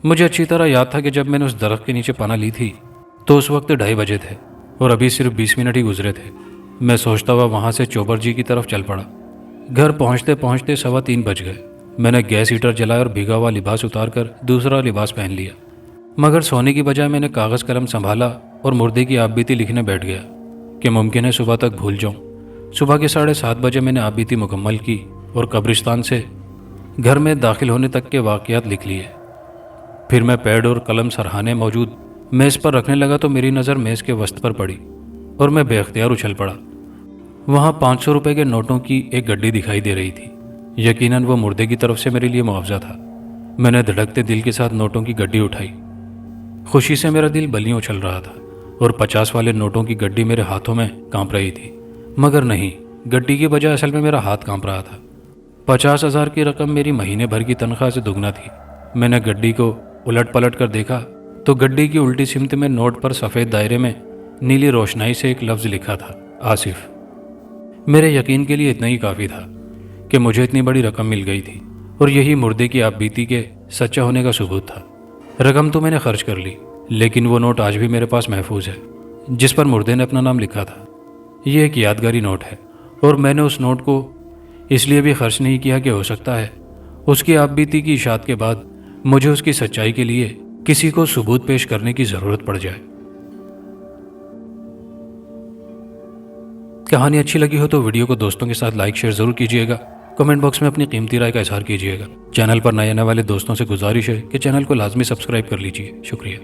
مجھے اچھی طرح یاد تھا کہ جب میں نے اس درخت کے نیچے پناہ لی تھی تو اس وقت 2:30 بجے تھے اور ابھی صرف 20 منٹ ہی گزرے تھے۔ میں سوچتا ہوا وہاں سے چوبر جی کی طرف چل پڑا۔ گھر پہنچتے پہنچتے 3:15 بج گئے۔ میں نے گیس ہیٹر جلایا اور بھیگا ہوا لباس اتار کر دوسرا لباس پہن لیا، مگر سونے کی بجائے میں نے کاغذ قلم سنبھالا اور مردے کی آپ بیتی لکھنے بیٹھ گیا کہ ممکن ہے صبح تک بھول جاؤں۔ صبح کے 7:30 بجے میں نے آپ بیتی مکمل کی اور قبرستان سے گھر میں داخل ہونے تک کے واقعات لکھ لیے۔ پھر میں پیڈ اور قلم سرہانے موجود میز پر رکھنے لگا تو میری نظر میز کے وسط پر پڑی اور میں بے اختیار اچھل پڑا۔ وہاں 500 روپے کے نوٹوں کی ایک گڈی دکھائی دے رہی تھی۔ یقیناً وہ مردے کی طرف سے میرے لیے معاوضہ تھا۔ میں نے دھڑکتے دل کے ساتھ نوٹوں کی گڈی اٹھائی۔ خوشی سے میرا دل بلیوں اچھل رہا تھا اور 50 والے نوٹوں کی گڈی میرے ہاتھوں میں کانپ رہی تھی، مگر نہیں، گڈی کی بجائے اصل میں میرا ہاتھ کانپ رہا تھا۔ 50,000 کی رقم میری مہینے بھر کی تنخواہ سے دگنا تھی۔ میں نے گڈی کو الٹ پلٹ کر دیکھا تو گڈی کی الٹی سمت میں نوٹ پر سفید دائرے میں نیلی روشنائی سے ایک لفظ لکھا تھا، آصف۔ میرے یقین کے لیے اتنا ہی کافی تھا کہ مجھے اتنی بڑی رقم مل گئی تھی اور یہی مردے کی آپ بیتی کے سچا ہونے کا ثبوت تھا۔ رقم تو میں نے خرچ کر لی، لیکن وہ نوٹ آج بھی میرے پاس محفوظ ہے جس پر مردے نے اپنا نام لکھا تھا۔ یہ ایک یادگاری نوٹ ہے اور میں نے اس نوٹ کو اس لیے بھی خرچ نہیں کیا کہ ہو سکتا ہے اس کی آپ بیتی کی اشاعت کے بعد مجھے اس کی سچائی کے لیے کسی کو ثبوت پیش کرنے کی ضرورت پڑ جائے۔ کہانی اچھی لگی ہو تو ویڈیو کو دوستوں کے ساتھ لائک شیئر ضرور کیجیے گا۔ کمنٹ باکس میں اپنی قیمتی رائے کا اظہار کیجیے گا۔ چینل پر نئے آنے والے دوستوں سے گزارش ہے کہ چینل کو لازمی سبسکرائب کر لیجیے۔ شکریہ۔